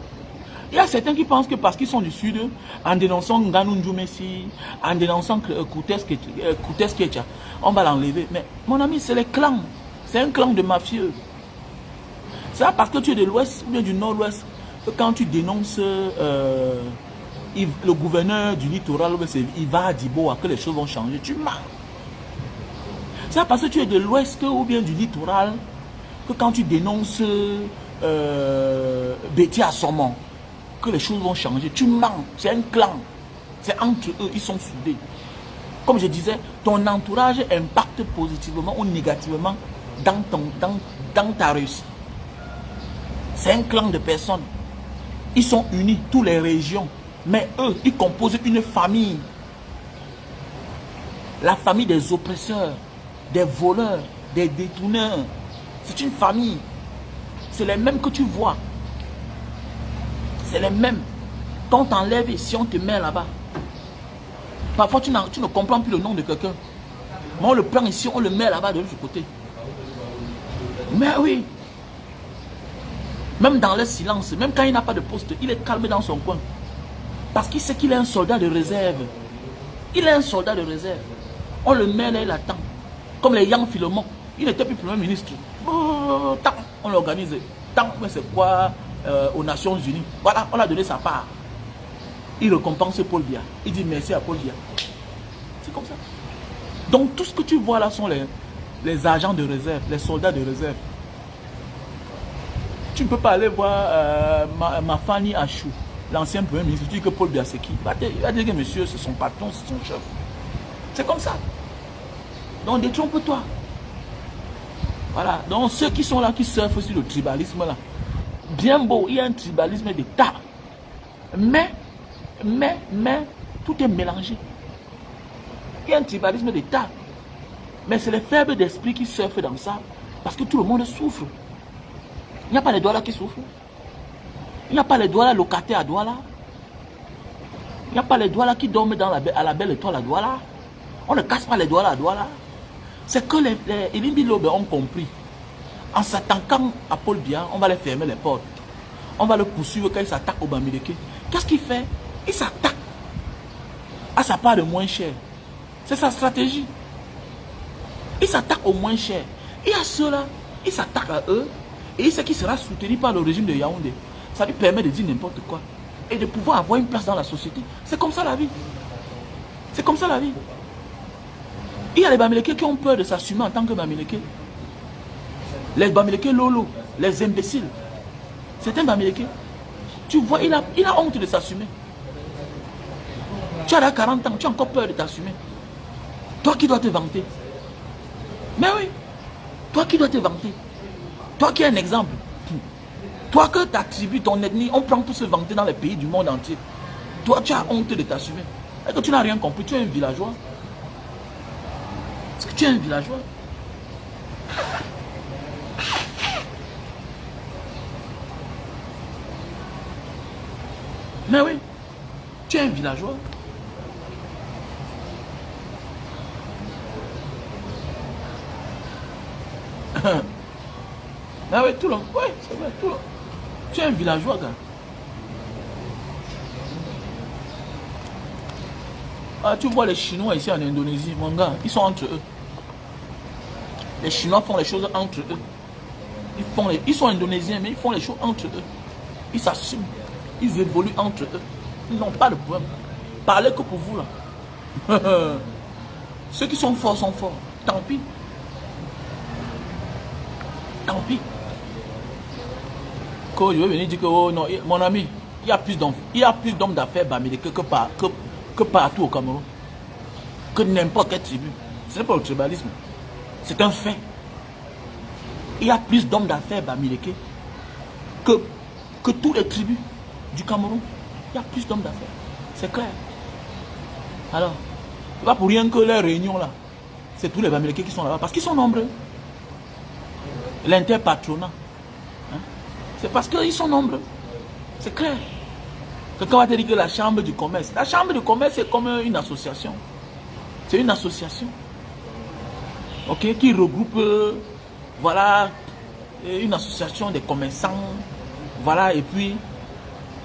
Il y a certains qui pensent que parce qu'ils sont du Sud, en dénonçant Nganoundjou Messi, en dénonçant Kouteskecha, on va l'enlever. Mais mon ami, c'est les clans. C'est un clan de mafieux. C'est parce que tu es de l'Ouest ou bien du Nord-Ouest que quand tu dénonces le gouverneur du littoral, il va à Diboa, que les choses vont changer. Tu mens. C'est parce que tu es de l'Ouest ou bien du littoral que quand tu dénonces Betty Assomon, que les choses vont changer. Tu mens. C'est un clan. C'est entre eux. Ils sont soudés. Comme je disais, ton entourage impacte positivement ou négativement dans ta réussite. C'est un clan de personnes. Ils sont unis, toutes les régions. Mais eux, ils composent une famille. La famille des oppresseurs, des voleurs, des détourneurs. C'est une famille. C'est les mêmes que tu vois. C'est les mêmes. Quand on t'enlève ici, on te met là-bas. Parfois, tu ne comprends plus le nom de quelqu'un. Mais on le prend ici, on le met là-bas de l'autre côté. Mais oui. Même dans le silence, même quand il n'a pas de poste, il est calme dans son coin. Parce qu'il sait qu'il est un soldat de réserve. Il est un soldat de réserve. On le met là, il attend. Comme les Yang Philomon. Il n'était plus Premier ministre. On l'organise. Tant, mais c'est quoi aux Nations Unies. Voilà, on a donné sa part. Il récompense Paul Biya. Il dit merci à Paul Biya. C'est comme ça. Donc tout ce que tu vois là sont les agents de réserve, les soldats de réserve. Tu ne peux pas aller voir Mafani Achou, l'ancien Premier ministre. Tu dis que Paul Biya c'est qui? Il va dire que monsieur c'est son patron, c'est son chef. C'est comme ça. Donc détrompe-toi. Voilà. Donc ceux qui sont là, qui surfent sur le tribalisme là, bien beau, il y a un tribalisme d'État. Mais, tout est mélangé. Il y a un tribalisme d'État. Mais c'est les faibles d'esprit qui surfent dans ça. Parce que tout le monde souffre. Il n'y a pas les Douala qui souffrent. Il n'y a pas les Douala locataires à Douala. Il n'y a pas les Douala qui dorment à la belle étoile à Douala. On ne casse pas les Douala à Douala. C'est que les Elimbi Lobe ont compris. En s'attaquant à Paul Biya, on va les fermer les portes. On va le poursuivre quand il s'attaque au Bamileke. Qu'est-ce qu'il fait? Il s'attaque à sa part de moins cher. C'est sa stratégie. Il s'attaque au moins cher. Et à ceux-là, il s'attaque à eux. Et il sait qu'il sera soutenu par le régime de Yaoundé. Ça lui permet de dire n'importe quoi. Et de pouvoir avoir une place dans la société. C'est comme ça la vie. C'est comme ça la vie. Il y a les Bamileke qui ont peur de s'assumer en tant que Bamileke. Les Bamileke Lolo, les imbéciles. C'est un Bamileke. Tu vois, il a honte de s'assumer. Tu as 40 ans, tu as encore peur de t'assumer. Toi qui dois te vanter. Mais oui, toi qui dois te vanter. Toi qui es un exemple. Toi que ta tribu, ton ethnie, on prend pour se vanter dans les pays du monde entier. Toi, tu as honte de t'assumer. Est-ce que tu n'as rien compris? Tu es un villageois. Est-ce que tu es un villageois? Mais oui, tu es un villageois. Ah oui, tout le monde. Oui, c'est vrai, tout le monde. Tu es un villageois, gars. Ah, tu vois les Chinois ici en Indonésie, mon gars, ils sont entre eux. Les Chinois font les choses entre eux. Ils sont indonésiens, mais ils font les choses entre eux. Ils s'assument. Ils évoluent entre eux. Ils n'ont pas de problème. Parlez que pour vous, là. Ceux qui sont forts sont forts. Tant pis. Tant pis. Quand je vais venir dire que, oh non, mon ami, il y a plus d'hommes d'affaires bamileke que partout au Cameroun. Que n'importe quelle tribu. Ce n'est pas le tribalisme. C'est un fait. Il y a plus d'hommes d'affaires bamileke que toutes les tribus du Cameroun. Il y a plus d'hommes d'affaires. C'est clair. Alors, c'est pas pour rien que les réunions là, c'est tous les bamileke qui sont là-bas. Parce qu'ils sont nombreux. L'interpatronat. Hein? C'est parce qu'ils sont nombreux. C'est clair. Quelqu'un va te dire que la chambre du commerce. La chambre du commerce, c'est comme une association. C'est une association. Ok, qui regroupe, voilà, une association des commerçants. Voilà, et puis,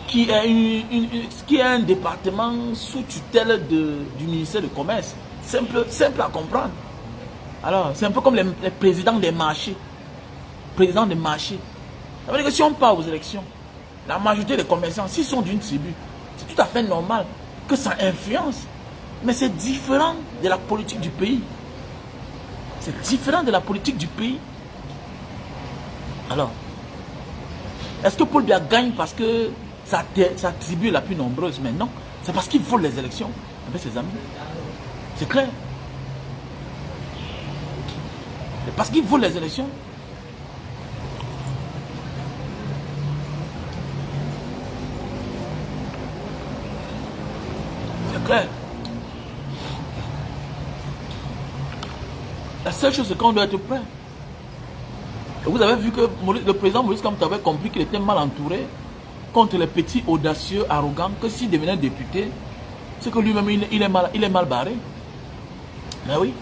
qui est un département sous tutelle du ministère du Commerce. Simple à comprendre. Alors, c'est un peu comme les présidents des marchés. Présidents des marchés. Ça veut dire que si on part aux élections, la majorité des commerçants, s'ils sont d'une tribu, c'est tout à fait normal que ça influence. Mais c'est différent de la politique du pays. C'est différent de la politique du pays. Alors, est-ce que Paul Biya gagne parce que sa tribu est la plus nombreuse? Mais non, c'est parce qu'il vole les élections avec ses amis. C'est clair. C'est parce qu'il vole les élections. C'est clair. La seule chose, c'est qu'on doit être prêt. Et vous avez vu que le président Maurice Kamto avait compris qu'il était mal entouré contre les petits audacieux, arrogants, que s'il devenait député, c'est que lui-même, il est mal barré. Mais oui.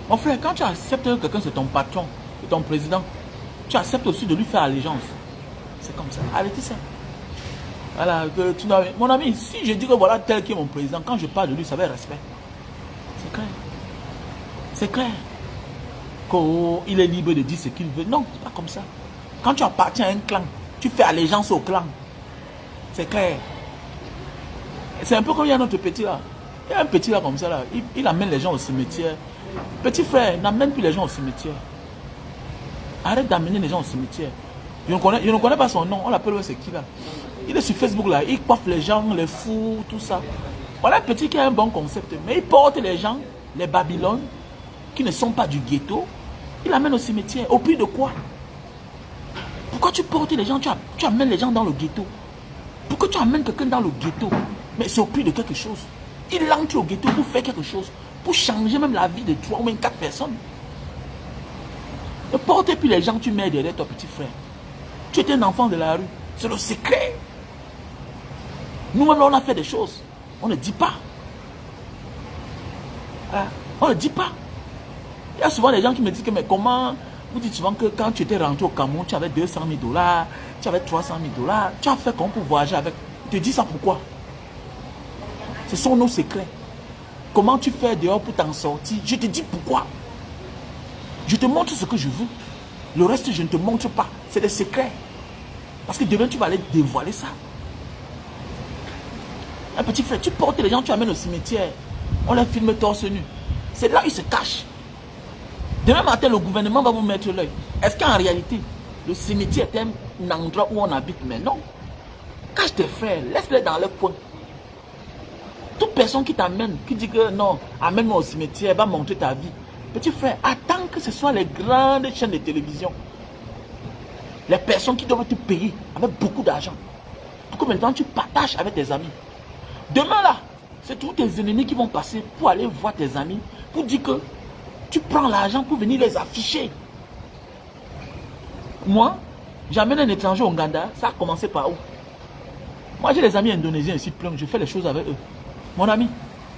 Mon frère, quand tu acceptes que quelqu'un c'est ton patron, c'est ton président, tu acceptes aussi de lui faire allégeance. C'est comme ça. Arrêtez ça. Voilà, mon ami, si je dis que voilà tel qui est mon président, quand je parle de lui, ça va être respect. C'est clair. C'est clair. Qu'il est libre de dire ce qu'il veut. Non, c'est pas comme ça. Quand tu appartiens à un clan, tu fais allégeance au clan. C'est clair. C'est un peu comme il y a notre petit là. Il y a un petit là comme ça là. Il amène les gens au cimetière. Petit frère, n'amène plus les gens au cimetière. Arrête d'amener les gens au cimetière. Je ne connais pas son nom. On l'appelle, c'est qui là? Il est sur Facebook là. Il coiffe les gens, les fous, tout ça. Voilà un petit qui a un bon concept. Mais il porte les gens, les Babylones, qui ne sont pas du ghetto. Il amène au cimetière. Au prix de quoi? Pourquoi tu portes les gens, tu amènes les gens dans le ghetto? Pourquoi tu amènes quelqu'un dans le ghetto? Mais c'est au prix de quelque chose. Il entre au ghetto pour faire quelque chose. Pour changer même la vie de 3 ou même 4 personnes. Ne portez plus les gens, tu mets derrière ton petit frère. Tu étais un enfant de la rue. C'est le secret. Nous-mêmes, on a fait des choses. On ne dit pas. Hein? On ne dit pas. Il y a souvent des gens qui me disent que mais comment, vous dites souvent que quand tu étais rentré au Cameroun, tu avais 200 000 $, tu avais 300 000 $, tu as fait comment pour voyager avec? Je te dis ça pourquoi? Ce sont nos secrets. Comment tu fais dehors pour t'en sortir? Je te dis pourquoi. Je te montre ce que je veux. Le reste, je ne te montre pas. C'est des secrets. Parce que demain, tu vas aller dévoiler ça. Un petit frère, tu portes les gens, tu amènes au cimetière. On les filme torse nu. C'est là ils se cachent. Demain matin, le gouvernement va vous mettre l'œil. Est-ce qu'en réalité, le cimetière est un endroit où on habite? Mais non. Cache tes frères, laisse-les dans leur coin. Toute personne qui t'amène, qui dit que non, amène-moi au cimetière, va montrer ta vie. Petit frère, attends que ce soit les grandes chaînes de télévision. Les personnes qui doivent te payer avec beaucoup d'argent. Pour que maintenant tu partages avec tes amis. Demain là, c'est tous tes ennemis qui vont passer pour aller voir tes amis. Pour dire que tu prends l'argent pour venir les afficher. Moi, j'amène un étranger au Ouganda. Ça a commencé par où? Moi j'ai des amis indonésiens ici plein. Je fais les choses avec eux. Mon ami,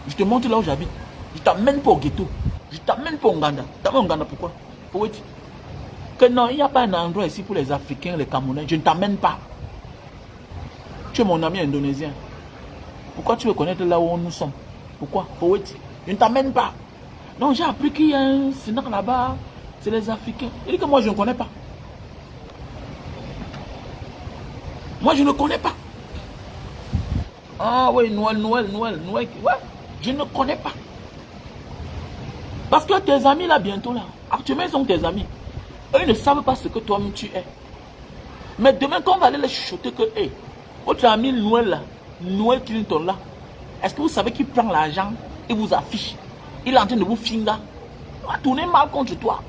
je te montre là où j'habite. Je t'amène pas au ghetto. Je t'amène pas au Ouganda. Tu t'amènes au Ouganda pourquoi? Faut dire que non, il n'y a pas un endroit ici pour les Africains, les Camerounais. Je ne t'amène pas. Tu es mon ami indonésien. Pourquoi tu veux connaître là où nous sommes? Pourquoi? Faut dire. Je ne t'amène pas. Non, j'ai appris qu'il y a un Sénat là-bas. C'est les Africains. Il dit que moi je ne connais pas. Moi je ne connais pas. Ah oui, Noël. Ouais, je ne connais pas. Parce que tes amis là bientôt là, actuellement ils sont tes amis. Eux ils ne savent pas ce que toi-même tu es. Mais demain quand on va aller les chuchoter que, hey, votre ami Noël là, Noël Clinton là, est-ce que vous savez qu'il prend l'argent et vous affiche? Il est en train de vous finga. Il va tourner mal contre toi.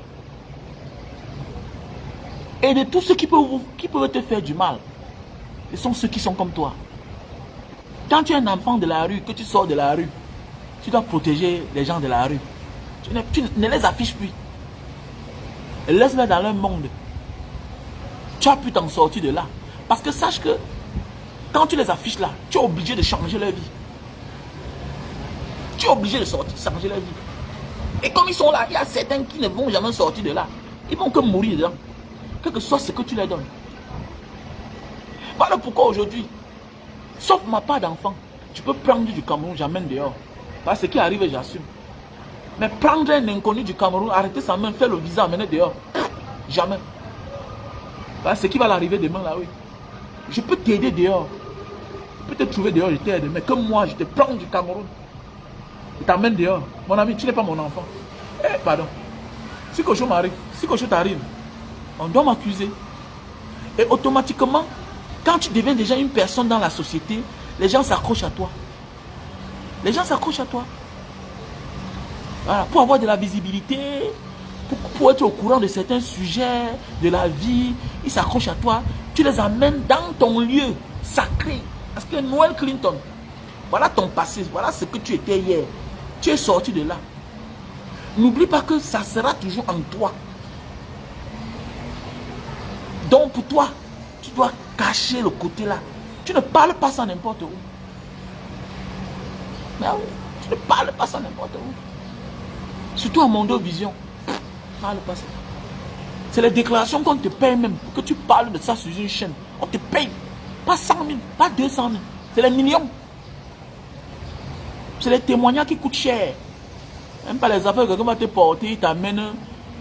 Et de tous ceux qui peuvent te faire du mal, ce sont ceux qui sont comme toi. Quand tu es un enfant de la rue, que tu sors de la rue, tu dois protéger les gens de la rue. Tu ne les affiches plus. Laisse-les dans leur monde. Tu as pu t'en sortir de là. Parce que sache que quand tu les affiches là, tu es obligé de changer leur vie. Tu es obligé de changer leur vie. Et comme ils sont là, il y a certains qui ne vont jamais sortir de là. Ils vont que mourir dedans. Quel que soit ce que tu leur donnes. Voilà pourquoi aujourd'hui, sauf ma part d'enfant, tu peux prendre du Cameroun, j'amène dehors. Parce que ce qui arrive, j'assume. Mais prendre un inconnu du Cameroun, arrêter sa main, faire le visa, amener dehors. Jamais. Parce que ce qui va l'arriver demain, là, oui. Je peux t'aider dehors. Je peux te trouver dehors, je t'aide. Mais comme moi, je te prends du Cameroun. Je t'amène dehors. Mon ami, tu n'es pas mon enfant. Eh, pardon. Si quelque chose m'arrive, si quelque chose t'arrive, on doit m'accuser. Et automatiquement, quand tu deviens déjà une personne dans la société, les gens s'accrochent à toi. Les gens s'accrochent à toi. Voilà, pour avoir de la visibilité, pour être au courant de certains sujets de la vie, ils s'accrochent à toi. Tu les amènes dans ton lieu sacré. Parce que Noël Clinton, voilà ton passé, voilà ce que tu étais hier. Tu es sorti de là. N'oublie pas que ça sera toujours en toi. Donc pour toi, tu dois cacher le côté là. Tu ne parles pas ça n'importe où. Mais oui, tu ne parles pas ça n'importe où. Surtout à Mondo Vision. Parle pas ça. C'est les déclarations qu'on te paye même. Pour que tu parles de ça sur une chaîne. On te paye. Pas 100 000, pas 200 000. C'est les millions. C'est les témoignages qui coûtent cher. Même pas les affaires que quelqu'un va te porter, il t'amène.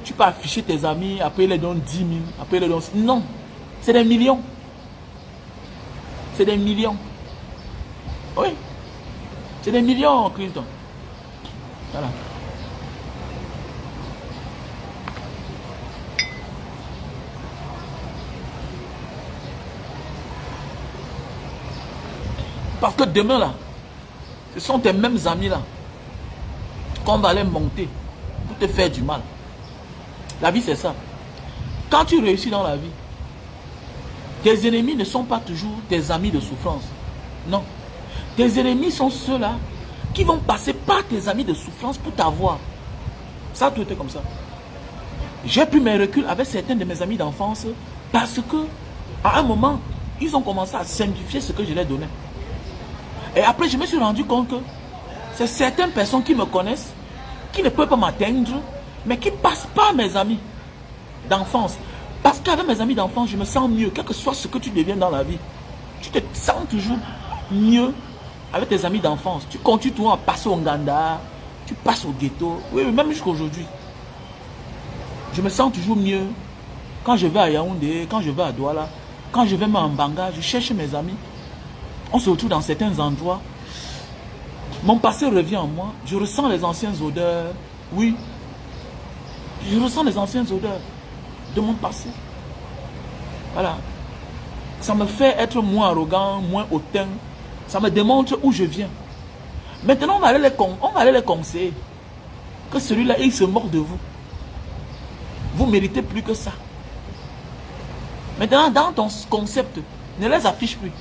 Tu peux afficher tes amis, après ils les donnent 10 000, après ils les donnent... Non. C'est des millions. C'est des millions. Oui. C'est des millions, Clinton. Voilà. Parce que demain là, ce sont tes mêmes amis là qu'on va aller monter pour te faire du mal. La vie c'est ça. Quand tu réussis dans la vie, tes ennemis ne sont pas toujours tes amis de souffrance. Non. Tes ennemis sont ceux-là qui vont passer par tes amis de souffrance pour t'avoir. Ça a tout été comme ça. J'ai pris mes reculs avec certains de mes amis d'enfance parce que à un moment, ils ont commencé à simplifier ce que je leur donnais. Et après, je me suis rendu compte que c'est certaines personnes qui me connaissent, qui ne peuvent pas m'atteindre, mais qui passent par mes amis d'enfance. Parce qu'avec mes amis d'enfance, je me sens mieux, quel que soit ce que tu deviens dans la vie. Tu te sens toujours mieux avec tes amis d'enfance. Tu continues toujours à passer au Ouganda, tu passes au ghetto. Oui, même jusqu'à aujourd'hui. Je me sens toujours mieux quand je vais à Yaoundé, quand je vais à Douala, quand je vais même en Banga, je cherche mes amis. On se retrouve dans certains endroits. Mon passé revient en moi. Je ressens les anciennes odeurs. Oui. Je ressens les anciennes odeurs de mon passé. Voilà. Ça me fait être moins arrogant, moins hautain. Ça me démontre où je viens. Maintenant, on va aller les conseiller. Que celui-là, il se moque de vous. Vous ne méritez plus que ça. Maintenant, dans ton concept, ne les affiche plus.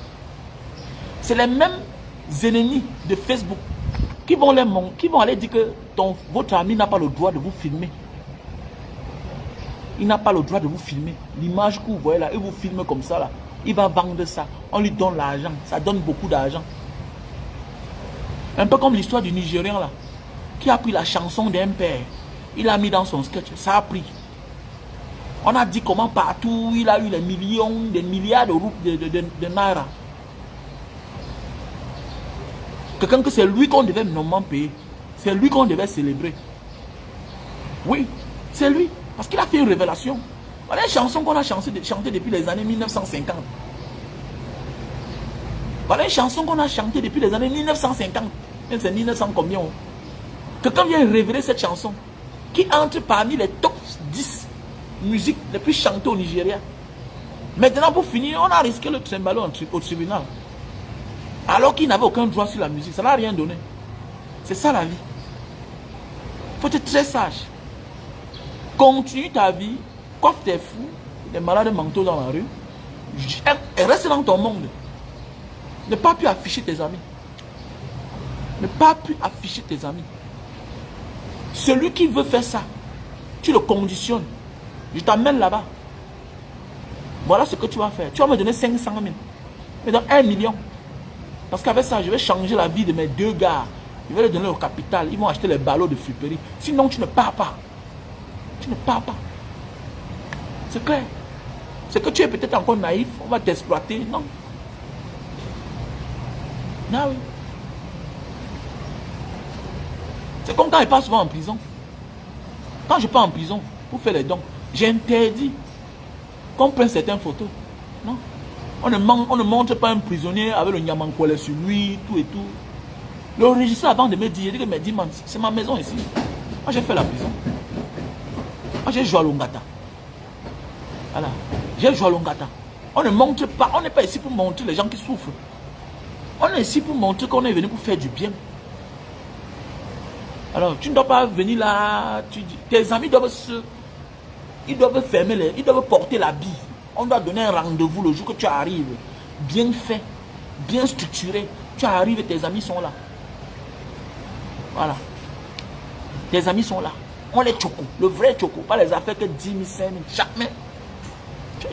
C'est les mêmes ennemis de Facebook qui vont aller dire que votre ami n'a pas le droit de vous filmer. Il n'a pas le droit de vous filmer. L'image que vous voyez là, il vous filme comme ça là. Il va vendre ça. On lui donne l'argent. Ça donne beaucoup d'argent. Un peu comme l'histoire du Nigérian là, qui a pris la chanson d'un père. Il a mis dans son sketch. Ça a pris. On a dit comment partout il a eu les millions, des milliards de naira. Quelqu'un que c'est lui qu'on devait normalement payer. C'est lui qu'on devait célébrer. Oui, c'est lui. Parce qu'il a fait une révélation. Voilà une chanson qu'on a chantée depuis les années 1950. Voilà une chanson qu'on a chantée depuis les années 1950. C'est 1900 combien? Quelqu'un vient révéler cette chanson qui entre parmi les top 10 musiques les plus chantées au Nigeria. Maintenant, pour finir, on a risqué le Timbalo au tribunal. Alors qu'il n'avait aucun droit sur la musique. Ça n'a rien donné. C'est ça la vie. Il faut être très sage. Continue ta vie. Coiffe tes fous, des malades mentaux dans la rue. Et reste dans ton monde. Ne pas plus afficher tes amis. Ne pas plus afficher tes amis. Celui qui veut faire ça, tu le conditionnes. Je t'amène là-bas. Voilà ce que tu vas faire. Tu vas me donner 500 000. Mais dans 1 million. Parce qu'avec ça, je vais changer la vie de mes 2 gars. Je vais les donner au capital. Ils vont acheter les ballots de friperie. Sinon, tu ne pars pas. Tu ne pars pas. C'est clair. C'est que tu es peut-être encore naïf. On va t'exploiter. Non. Non, oui. C'est comme quand je pars souvent en prison. Quand je pars en prison pour faire les dons, j'interdis qu'on prenne certaines photos. Non. On ne montre pas un prisonnier avec le Nyamankwele sur lui, tout et tout. Le régisseur, avant de me dire, il dit que me dit, c'est ma maison ici. Moi, j'ai fait la prison. Moi, j'ai joué à Longata. Voilà. J'ai joué à Longata. On ne montre pas, on n'est pas ici pour montrer les gens qui souffrent. On est ici pour montrer qu'on est venu pour faire du bien. Alors, tu ne dois pas venir là, tes amis doivent fermer ils doivent porter la bille. On doit donner un rendez-vous le jour que tu arrives. Bien fait, bien structuré. Tu arrives et tes amis sont là. Voilà. Tes amis sont là. On les choco, le vrai choco, pas les affaires que 10 000, 5 000, chaque main.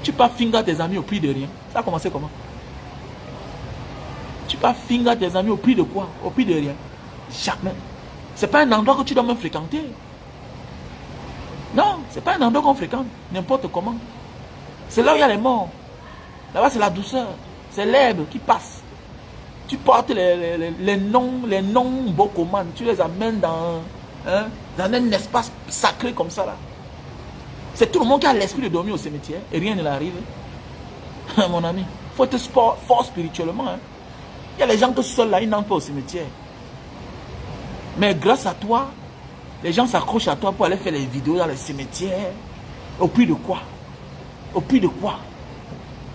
Tu pas finger tes amis au prix de rien. Ça a commencé comment? Tu pas finger tes amis au prix de quoi? Au prix de rien. Jamais. C'est pas un endroit que tu dois me fréquenter. Non, c'est pas un endroit qu'on fréquente. N'importe comment. C'est là où il y a les morts. Là-bas, c'est la douceur. C'est l'herbe qui passe. Tu portes les noms Bokoman. Tu les amènes dans un espace sacré comme ça là. C'est tout le monde qui a l'esprit de dormir au cimetière et rien ne l'arrive. Mon ami, il faut être fort spirituellement. Hein. Il y a les gens que seuls là, ils n'entrent pas au cimetière. Mais grâce à toi, les gens s'accrochent à toi pour aller faire les vidéos dans les cimetières. Au prix de quoi? Au prix de quoi?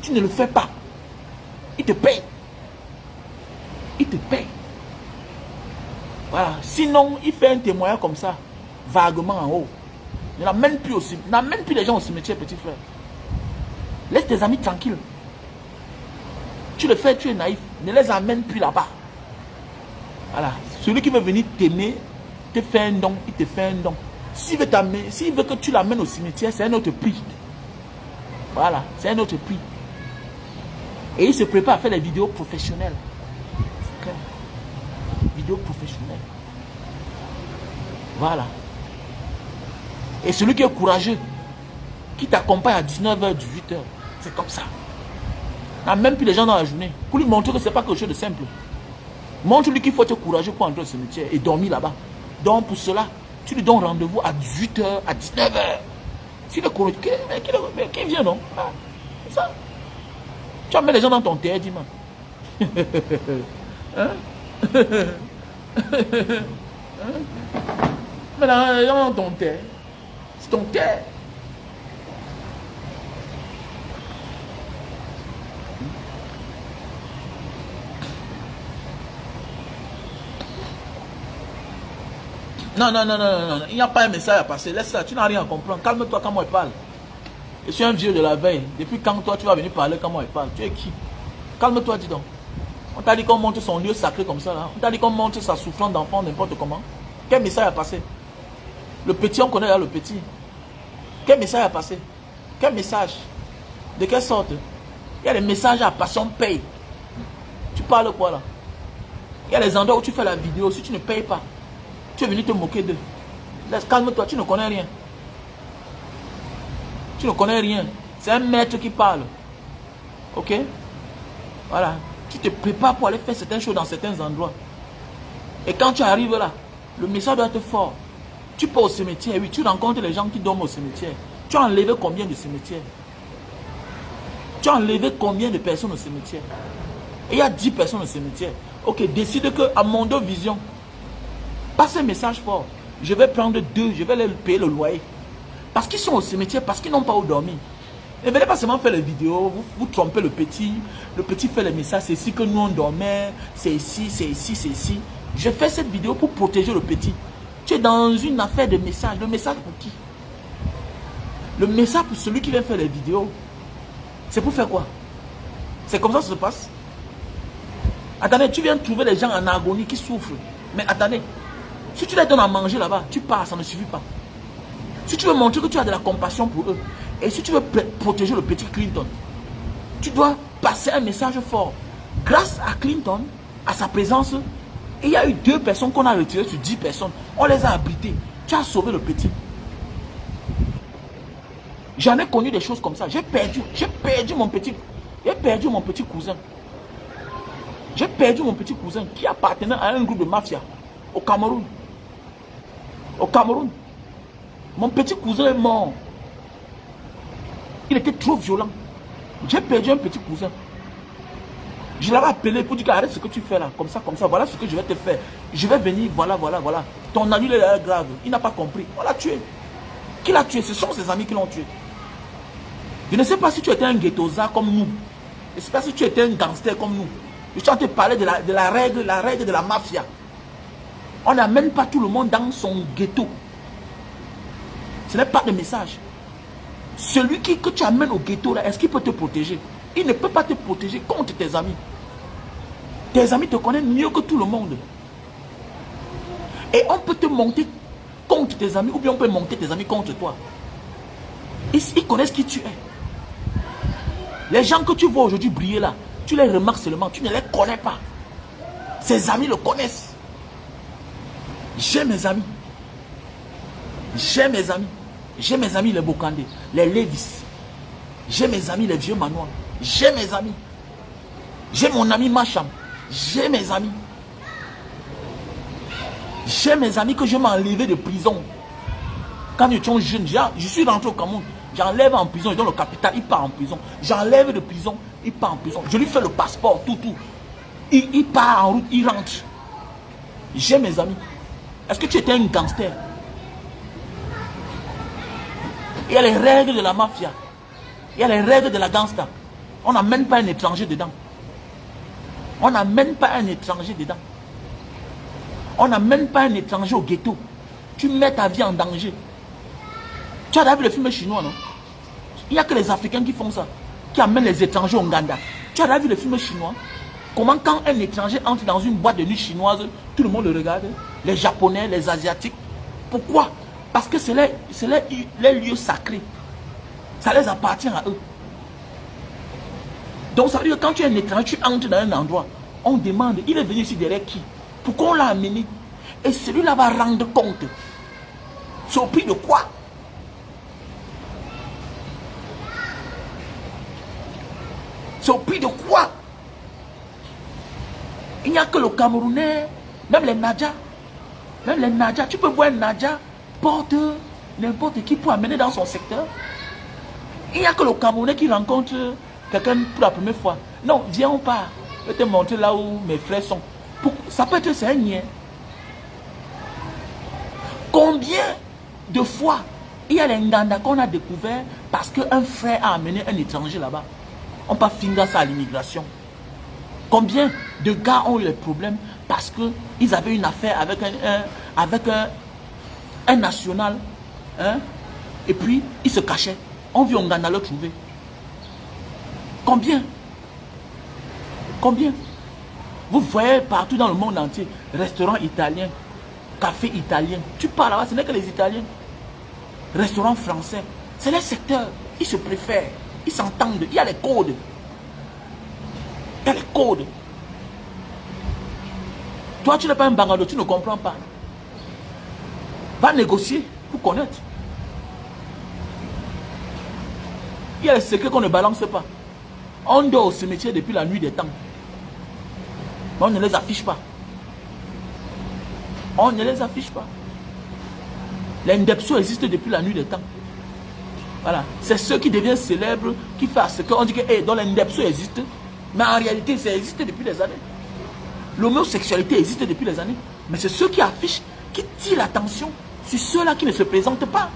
Tu ne le fais pas. Ils te payent. Ils te payent. Voilà. Sinon, il fait un témoignage comme ça, vaguement en haut. Il n'amène plus les gens au cimetière, petit frère. Laisse tes amis tranquilles. Tu le fais, tu es naïf. Ne les amène plus là-bas. Voilà. Celui qui veut venir t'aimer, te fait un don, il te fait un don. S'il veut que tu l'amènes au cimetière, c'est un autre prix. Voilà, c'est un autre prix. Et il se prépare à faire des vidéos professionnelles. C'est clair. Vidéos professionnelles. Voilà. Et celui qui est courageux, qui t'accompagne à 19h, 18h, c'est comme ça. Il n'a même plus les gens dans la journée. Pour lui montrer que ce n'est pas quelque chose de simple. Montre-lui qu'il faut être courageux pour entrer au cimetière et dormir là-bas. Donc pour cela, tu lui donnes rendez-vous à 18h, à 19h. Si le courageux, qui vient non? Ah, ça. Tu amènes les gens dans ton terre, dis-moi. Hein? Mais là, les gens dans ton terre. C'est ton terre. Non, il n'y a pas un message à passer. Laisse ça, tu n'as rien à comprendre. Calme-toi quand moi je parle. Je suis un vieux de la veille. Depuis quand toi tu vas venir parler comment il parle? Tu es qui? Calme-toi, dis donc. On t'a dit qu'on monte son lieu sacré comme ça là. On t'a dit qu'on monte sa souffrance d'enfant n'importe comment. Quel message a passé? Le petit, on connaît là le petit. Quel message a passé? Quel message? De quelle sorte? Il y a des messages à passion paye. Tu parles quoi là? Il y a des endroits où tu fais la vidéo. Si tu ne payes pas, tu es venu te moquer d'eux. Calme-toi, tu ne connais rien. Tu ne connais rien. C'est un maître qui parle. Ok? Voilà. Tu te prépares pour aller faire certaines choses dans certains endroits. Et quand tu arrives là, le message doit être fort. Tu pars au cimetière, oui, tu rencontres les gens qui dorment au cimetière. Tu as enlevé combien de cimetières? Tu as enlevé combien de personnes au cimetière? Et il y a 10 personnes au cimetière. Ok, décide que à Mondo Vision, passe un message fort. Je vais prendre 2, je vais leur payer le loyer. Parce qu'ils sont au cimetière, parce qu'ils n'ont pas où dormir. Ne venez pas seulement faire les vidéos, vous trompez le petit fait les messages, c'est ici que nous on dormait, c'est ici, c'est ici, c'est ici. Je fais cette vidéo pour protéger le petit. Tu es dans une affaire de message. Le message pour qui? Le message pour celui qui vient faire les vidéos. C'est pour faire quoi? C'est comme ça que ça se passe. Attendez, tu viens trouver des gens en agonie qui souffrent. Mais attendez, si tu les donnes à manger là-bas, tu pars, ça ne suffit pas. Si tu veux montrer que tu as de la compassion pour eux, et si tu veux protéger le petit Clinton, tu dois passer un message fort. Grâce à Clinton, à sa présence, il y a eu 2 personnes qu'on a retirées sur 10 personnes. On les a abritées. Tu as sauvé le petit. J'en ai connu des choses comme ça. J'ai perdu mon petit cousin. J'ai perdu mon petit cousin qui appartenait à un groupe de mafia au Cameroun. Au Cameroun. Mon petit cousin est mort. Il était trop violent. J'ai perdu un petit cousin. Je l'avais appelé pour dire arrête ce que tu fais là, comme ça, voilà ce que je vais te faire. Je vais venir, voilà. Ton annulé est grave. Il n'a pas compris. On l'a tué. Qui l'a tué? Ce sont ses amis qui l'ont tué. Je ne sais pas si tu étais un ghettoza comme nous. Je ne sais pas si tu étais un gangster comme nous. Je suis en train de parler de la règle de la mafia. On n'amène pas tout le monde dans son ghetto. Ce n'est pas de message. Celui que tu amènes au ghetto là, est-ce qu'il peut te protéger? Il ne peut pas te protéger contre tes amis. Tes amis te connaissent mieux que tout le monde. Et on peut te monter contre tes amis ou bien on peut monter tes amis contre toi. Ils connaissent qui tu es. Les gens que tu vois aujourd'hui briller là, tu les remarques seulement, tu ne les connais pas. Ses amis le connaissent. J'ai mes amis. J'ai mes amis. J'ai mes amis les Bokande, les Levis. J'ai mes amis les vieux manoirs. J'ai mes amis. J'ai mon ami Macham. J'ai mes amis. J'ai mes amis que je m'ai enlevé de prison. Quand nous étions jeunes, je suis rentré au Cameroun. J'enlève en prison, je donne le capital, il part en prison. J'enlève de prison, il part en prison. Je lui fais le passeport, tout. Il part en route, il rentre. J'ai mes amis. Est-ce que tu étais un gangster? Il y a les règles de la mafia. Il y a les règles de la gangsta. On n'amène pas un étranger dedans. On n'amène pas un étranger dedans. On n'amène pas un étranger au ghetto. Tu mets ta vie en danger. Tu as vu le film chinois, non? Il n'y a que les Africains qui font ça. Qui amènent les étrangers au Ouganda. Tu as vu le film chinois? Comment quand un étranger entre dans une boîte de nuit chinoise, tout le monde le regarde? Les Japonais, les Asiatiques. Pourquoi? Parce que c'est les lieux sacrés. Ça les appartient à eux. Donc ça veut dire que quand tu es un étranger, tu entres dans un endroit, on demande, il est venu ici derrière qui? Pourquoi on l'a amené? Et celui-là va rendre compte. C'est au prix de quoi? C'est au prix de quoi? Il n'y a que le Camerounais, même les Nadja, tu peux voir un Nadja porte n'importe qui pour amener dans son secteur. Il n'y a que le Camerounais qui rencontre quelqu'un pour la première fois. Non, viens, on part. Je vais te montrer là où mes frères sont. Ça peut être c'est un nien. Combien de fois il y a les Nganda qu'on a découvert parce qu'un frère a amené un étranger là-bas. On peut finir ça à l'immigration. Combien de gars ont eu des problèmes parce qu'ils avaient une affaire avec un national, hein, et puis ils se cachaient. On vit en Ghana le trouver. Combien? Combien? Vous voyez partout dans le monde entier, restaurants italiens, café italien. Tu parles là-bas, ce n'est que les Italiens. Restaurants français. C'est les secteurs. Ils se préfèrent. Ils s'entendent. Il y a les codes. Il y a les codes. Toi, tu n'es pas un Bangado, tu ne comprends pas. Va négocier pour connaître. Il y a les secrets qu'on ne balance pas. On dort au cimetière depuis la nuit des temps. Mais on ne les affiche pas. On ne les affiche pas. L'indepso existe depuis la nuit des temps. Voilà. C'est ceux qui deviennent célèbres qui font ce qu'on dit que hey, dans l'indepso existe. Mais en réalité, ça existe depuis des années. L'homosexualité existe depuis des années. Mais c'est ceux qui affichent, qui tirent l'attention sur ceux-là qui ne se présentent pas.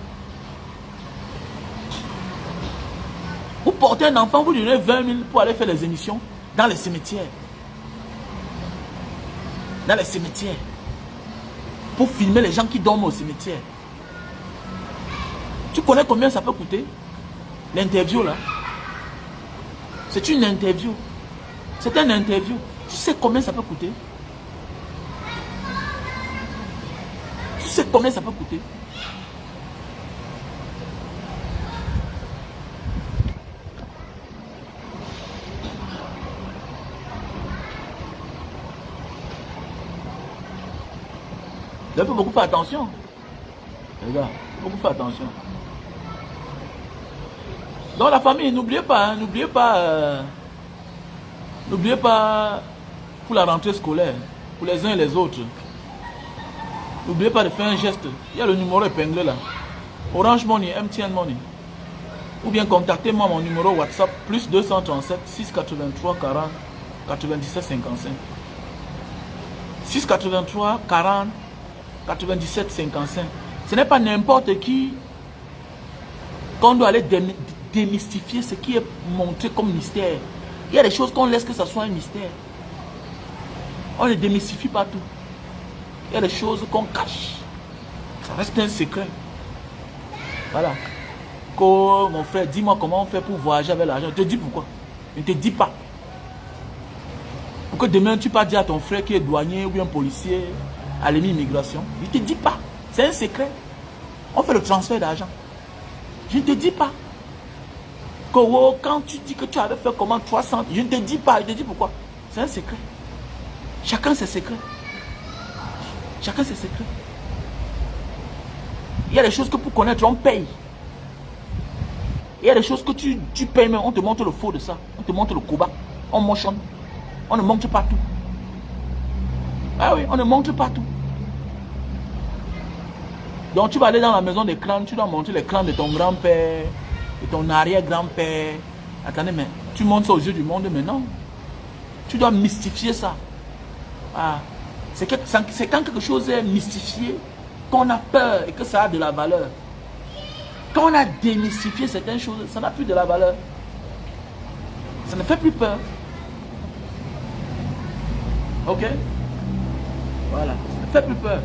Vous portez un enfant, vous lui donnez 20 000 pour aller faire des émissions dans les cimetières. Dans les cimetières. Pour filmer les gens qui dorment au cimetière. Tu connais combien ça peut coûter? L'interview là. C'est une interview. C'est un interview. Tu sais combien ça peut coûter? Tu sais combien ça peut coûter? Il faut beaucoup faire attention. Les gars, il faut beaucoup faire attention. Dans la famille, n'oubliez pas, n'oubliez pas pour la rentrée scolaire, pour les uns et les autres. N'oubliez pas de faire un geste. Il y a le numéro épinglé là. Orange Money, MTN Money. Ou bien contactez-moi mon numéro WhatsApp plus 237 683 40 97 55. 683 40 97 55. Ce n'est pas n'importe qui qu'on doit aller démystifier ce qui est montré comme mystère. Il y a des choses qu'on laisse que ça soit un mystère. On ne démystifie pas tout. Il y a des choses qu'on cache. Ça reste un secret. Voilà. Quand mon frère, dis-moi comment on fait pour voyager avec l'argent. Je te dis pourquoi. Je ne te dis pas. Pour que demain tu pas dire à ton frère qui est douanier ou bien policier à l'immigration. Je ne te dis pas. C'est un secret. On fait le transfert d'argent. Je ne te dis pas. Que quand tu dis que tu avais fait comment 300, je ne te dis pas. Je te dis pourquoi. C'est un secret. Chacun ses secrets. Chacun ses secrets. Il y a des choses que pour connaître, on paye. Il y a des choses que tu payes, mais on te montre le faux de ça. On te montre le combat. On motionne. On ne montre pas tout. Ah oui, on ne montre pas tout. Donc tu vas aller dans la maison des clans, tu dois montrer les clans de ton grand-père, de ton arrière-grand-père. Attendez, mais tu montres ça aux yeux du monde, mais non. Tu dois mystifier ça. Ah. C'est quand quelque chose est mystifié qu'on a peur et que ça a de la valeur. Quand on a démystifié certaines choses, ça n'a plus de la valeur. Ça ne fait plus peur. Ok? Voilà. Ça ne fait plus peur.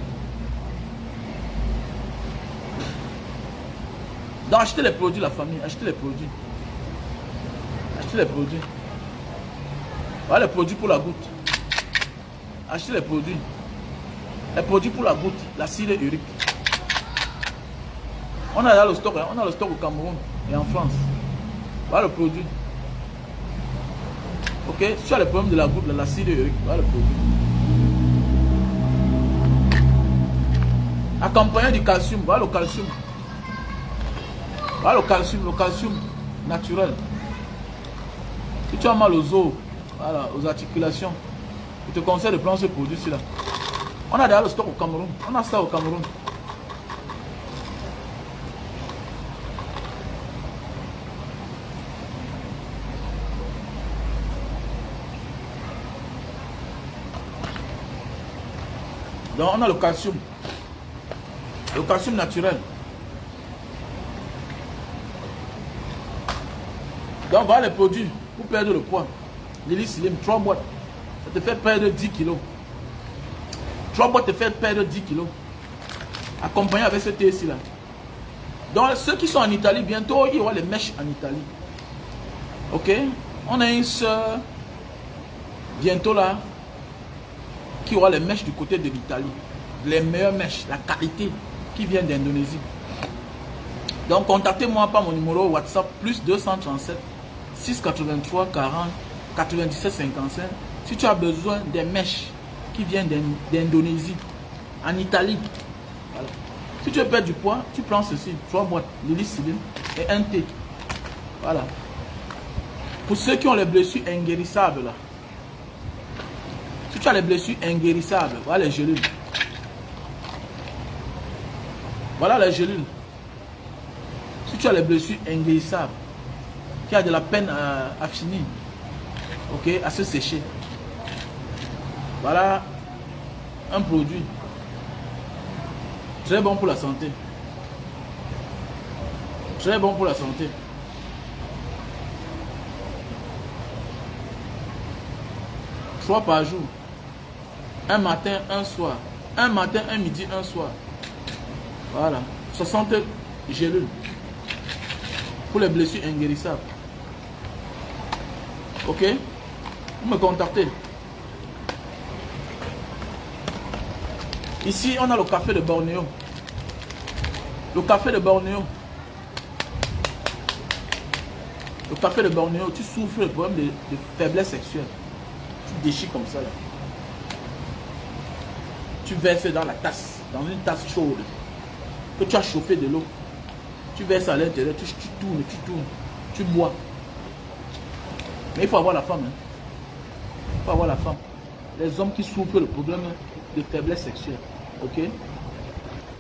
Donc achetez les produits, la famille. Achetez les produits. Achetez les produits. Voilà les produits pour la goutte. Achetez les produits. Les produits pour la goutte, l'acide urique. On a là le stock, hein? On a le stock au Cameroun et en France. Voilà le produit. Ok, si tu as le problème de la goutte, de l'acide urique, voilà le produit. Accompagné du calcium, voilà le calcium. Voilà le calcium naturel. Si tu as mal aux os, voilà, aux articulations, je te conseille de prendre ce produit-ci là. On a d'ailleurs le stock au Cameroun. On a ça au Cameroun. Donc on a le calcium. Le calcium naturel. Donc voilà les produits pour perdre le poids. Lily Slim, 3 boîtes. Ça te fait perdre 10 kilos. 3 boîtes te fait perdre 10 kilos. Accompagné avec ce thé ici là. Donc, ceux qui sont en Italie, bientôt, il y aura les mèches en Italie. Ok? On a une soeur, bientôt là, qui aura les mèches du côté de l'Italie. Les meilleures mèches, la qualité qui vient d'Indonésie. Donc, contactez-moi par mon numéro WhatsApp, plus 237 683 40 97 55. Si tu as besoin des mèches qui viennent d'Indonésie, en Italie. Voilà. Si tu veux perdre du poids, tu prends ceci, 3 boîtes, l'hélicilline et un thé. Voilà. Pour ceux qui ont les blessures inguérissables, là. Si tu as les blessures inguérissables, voilà les gélules. Voilà les gélules. Si tu as les blessures inguérissables, qui a de la peine à finir, ok, à se sécher. Voilà un produit très bon pour la santé. Très bon pour la santé. Trois par jour. Un matin, un soir. Un matin, un midi, un soir. Voilà. 60 gélules. Pour les blessures inguérissables. Ok? Vous me contactez. Ici, on a le café de Bornéo. Le café de Bornéo. Le café de Bornéo, tu souffres le problème de faiblesse sexuelle. Tu déchires comme ça. Là. Tu verses dans la tasse, dans une tasse chaude, que tu as chauffé de l'eau. Tu verses à l'intérieur, tu tournes, tu bois. Mais il faut avoir la femme. Hein. Il faut avoir la femme. Les hommes qui souffrent le problème de faiblesse sexuelle. Ok?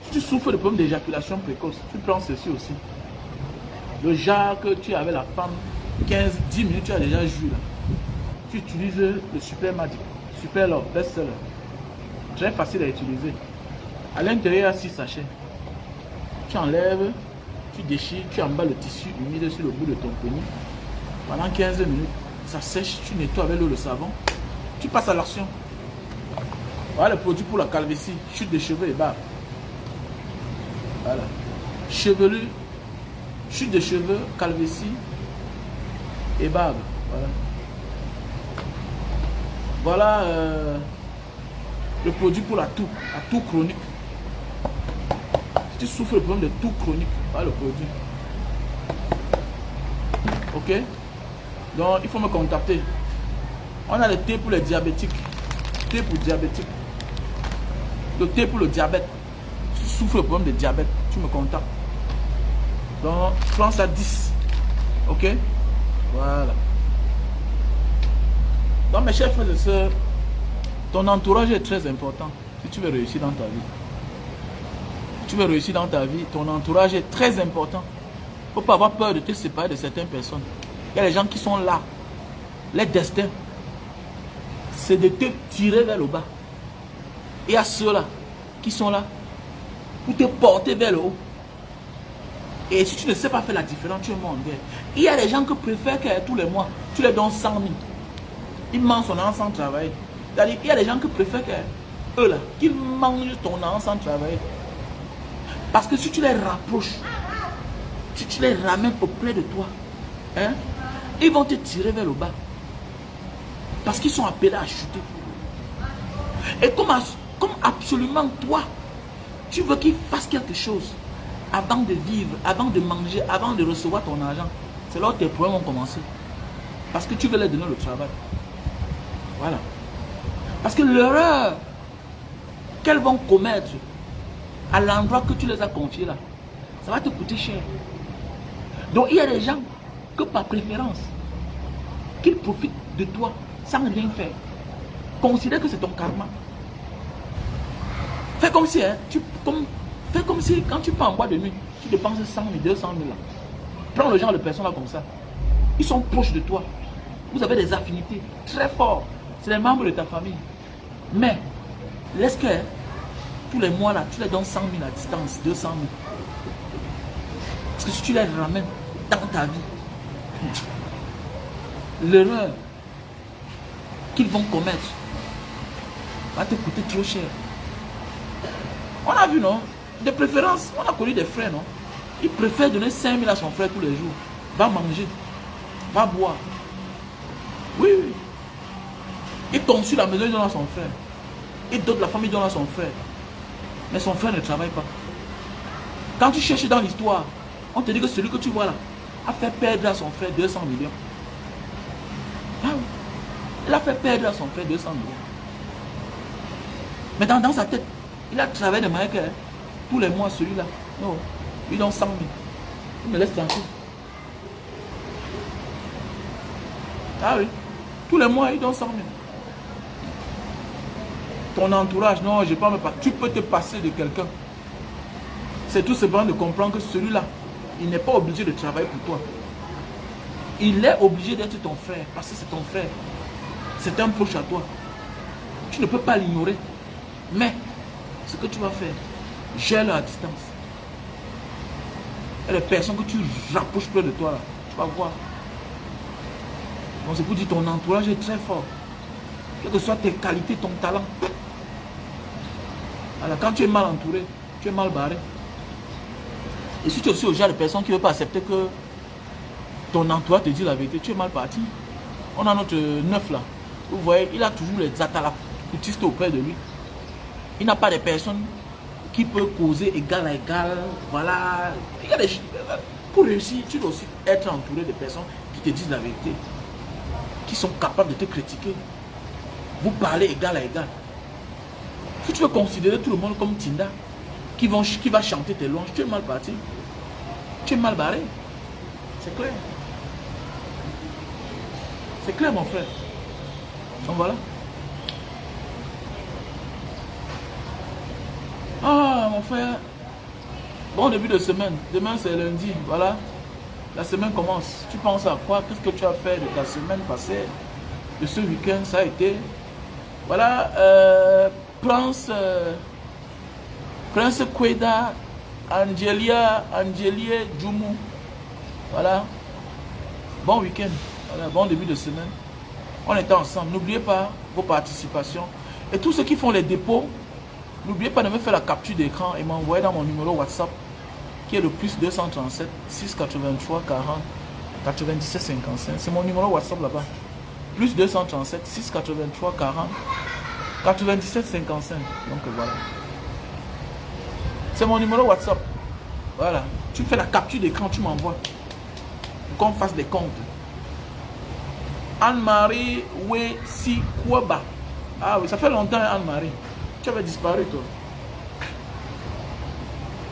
Si tu souffres le problème d'éjaculation précoce, tu prends ceci aussi. Le jar que tu as avec la femme, 15-10 minutes, tu as déjà joué là. Tu utilises le Super Magic, Super Love, Best Seller. Très facile à utiliser. À l'intérieur, il y a 6 sachets. Tu enlèves, tu déchires, tu emballes le tissu humide sur le bout de ton poignet. Pendant 15 minutes, ça sèche, tu nettoies avec l'eau le savon. Tu passes à l'action. Voilà le produit pour la calvitie, chute de cheveux et barbe. Voilà. Chevelu, chute de cheveux, calvitie et barbe. Voilà. Voilà le produit pour la toux chronique. Si tu souffres le problème de toux chronique, voilà le produit. Ok? Donc il faut me contacter. On a le thé pour les diabétiques. Thé pour diabétiques. Le thé pour le diabète. Si tu souffres le problème de diabète, tu me contactes. Donc prends ça 10. Ok? Voilà. Donc mes chers frères et sœurs, ton entourage est très important si tu veux réussir dans ta vie. Si tu veux réussir dans ta vie, ton entourage est très important. Il ne faut pas avoir peur de te séparer de certaines personnes. Il y a des gens qui sont là. Les destins, c'est de te tirer vers le bas. Et il y a ceux-là qui sont là pour te porter vers le haut. Et si tu ne sais pas faire la différence, tu es mort en guerre. Il y a des gens qui préfèrent que tous les mois, tu leur donnes 100 000. Ils mangent son argent sans travailler. C'est-à-dire, il y a des gens qui préfèrent que eux là, qu'ils mangent ton argent sans travailler. Parce que si tu les rapproches, si tu les ramènes auprès de toi, hein, ils vont te tirer vers le bas. Parce qu'ils sont appelés à chuter. Et comme absolument toi, tu veux qu'ils fassent quelque chose avant de vivre, avant de manger, avant de recevoir ton argent, c'est là où tes problèmes vont commencer. Parce que tu veux leur donner le travail. Voilà. Parce que l'erreur qu'elles vont commettre à l'endroit que tu les as confiés là, ça va te coûter cher. Donc il y a des gens que par préférence, qu'ils profitent de toi sans rien faire. Considère que c'est ton karma. Fais comme si, hein, fais comme si quand tu pars en boîte de nuit, tu dépenses 100 000, 200 000 là. Prends le genre de personnes là comme ça. Ils sont proches de toi. Vous avez des affinités très fortes. C'est les membres de ta famille. Mais, laisse que tous les mois là, tu les donnes 100 000 à distance, 200 000. Parce que si tu les ramènes dans ta vie, l'erreur qu'ils vont commettre va te coûter trop cher. On a vu, non? De préférence, on a connu des frères, non? Il préfère donner 5 000 à son frère tous les jours. Va manger. Va boire. Oui, oui. Il tombe sur la maison, il donne à son frère. Il donne la famille, il donne à son frère. Mais son frère ne travaille pas. Quand tu cherches dans l'histoire, on te dit que celui que tu vois là a fait perdre à son frère 200 millions. Ah oui. Il a fait perdre à son frère 200 millions. Mais dans sa tête, il a travaillé de manière que tous les mois, celui-là, non, il donne 100 000. Il me laisse tranquille. Ah oui. Tous les mois, il donne 100 000. Ton entourage, non, je ne vais pas me passer. Tu peux te passer de quelqu'un. C'est tout simplement de comprendre que celui-là, il n'est pas obligé de travailler pour toi. Il est obligé d'être ton frère, parce que c'est ton frère. C'est un proche à toi. Tu ne peux pas l'ignorer. Mais, ce que tu vas faire, gère-le à distance. Et les personnes que tu rapproches près de toi, là, tu vas voir. Donc c'est pour dire ton entourage est très fort. Quelles que soient tes qualités, ton talent. Alors quand tu es mal entouré, tu es mal barré. Et si tu es aussi au genre de personnes qui ne veulent pas accepter que ton entourage te dit la vérité, tu es mal parti. On a notre neuf là. Vous voyez, il a toujours les atalacoutiste auprès de lui. Il n'a pas de personnes qui peuvent causer égal à égal. Voilà. Il y a des... Pour réussir, tu dois aussi être entouré de personnes qui te disent la vérité. Qui sont capables de te critiquer. Vous parlez égal à égal. Si tu veux considérer tout le monde comme Tinda, qui va chanter tes louanges, tu es mal parti. Tu es mal barré. C'est clair. C'est clair, mon frère. Donc voilà. Ah, mon frère. Bon début de semaine. Demain, c'est lundi. Voilà. La semaine commence. Tu penses à quoi? Qu'est-ce que tu as fait de ta semaine passée? De ce week-end, ça a été. Voilà. Prince Kweda, Angelie Djoumou. Voilà. Bon week-end. Voilà. Bon début de semaine. On était ensemble. N'oubliez pas vos participations. Et tous ceux qui font les dépôts, n'oubliez pas de me faire la capture d'écran et m'envoyer dans mon numéro WhatsApp qui est le plus 237 683 40 97 55. C'est mon numéro WhatsApp là-bas. Plus 237 683 40 97 55. Donc voilà. C'est mon numéro WhatsApp. Voilà. Tu fais la capture d'écran, tu m'envoies. Pour qu'on fasse des comptes. Anne-Marie Wesikwaba. Ah oui, ça fait longtemps Anne-Marie. Tu avais disparu toi.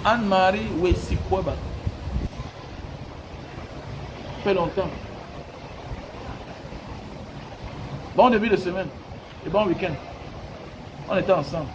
Anne-Marie Wesikwaba. Ça fait longtemps. Bon début de semaine. Et bon week-end. On était ensemble.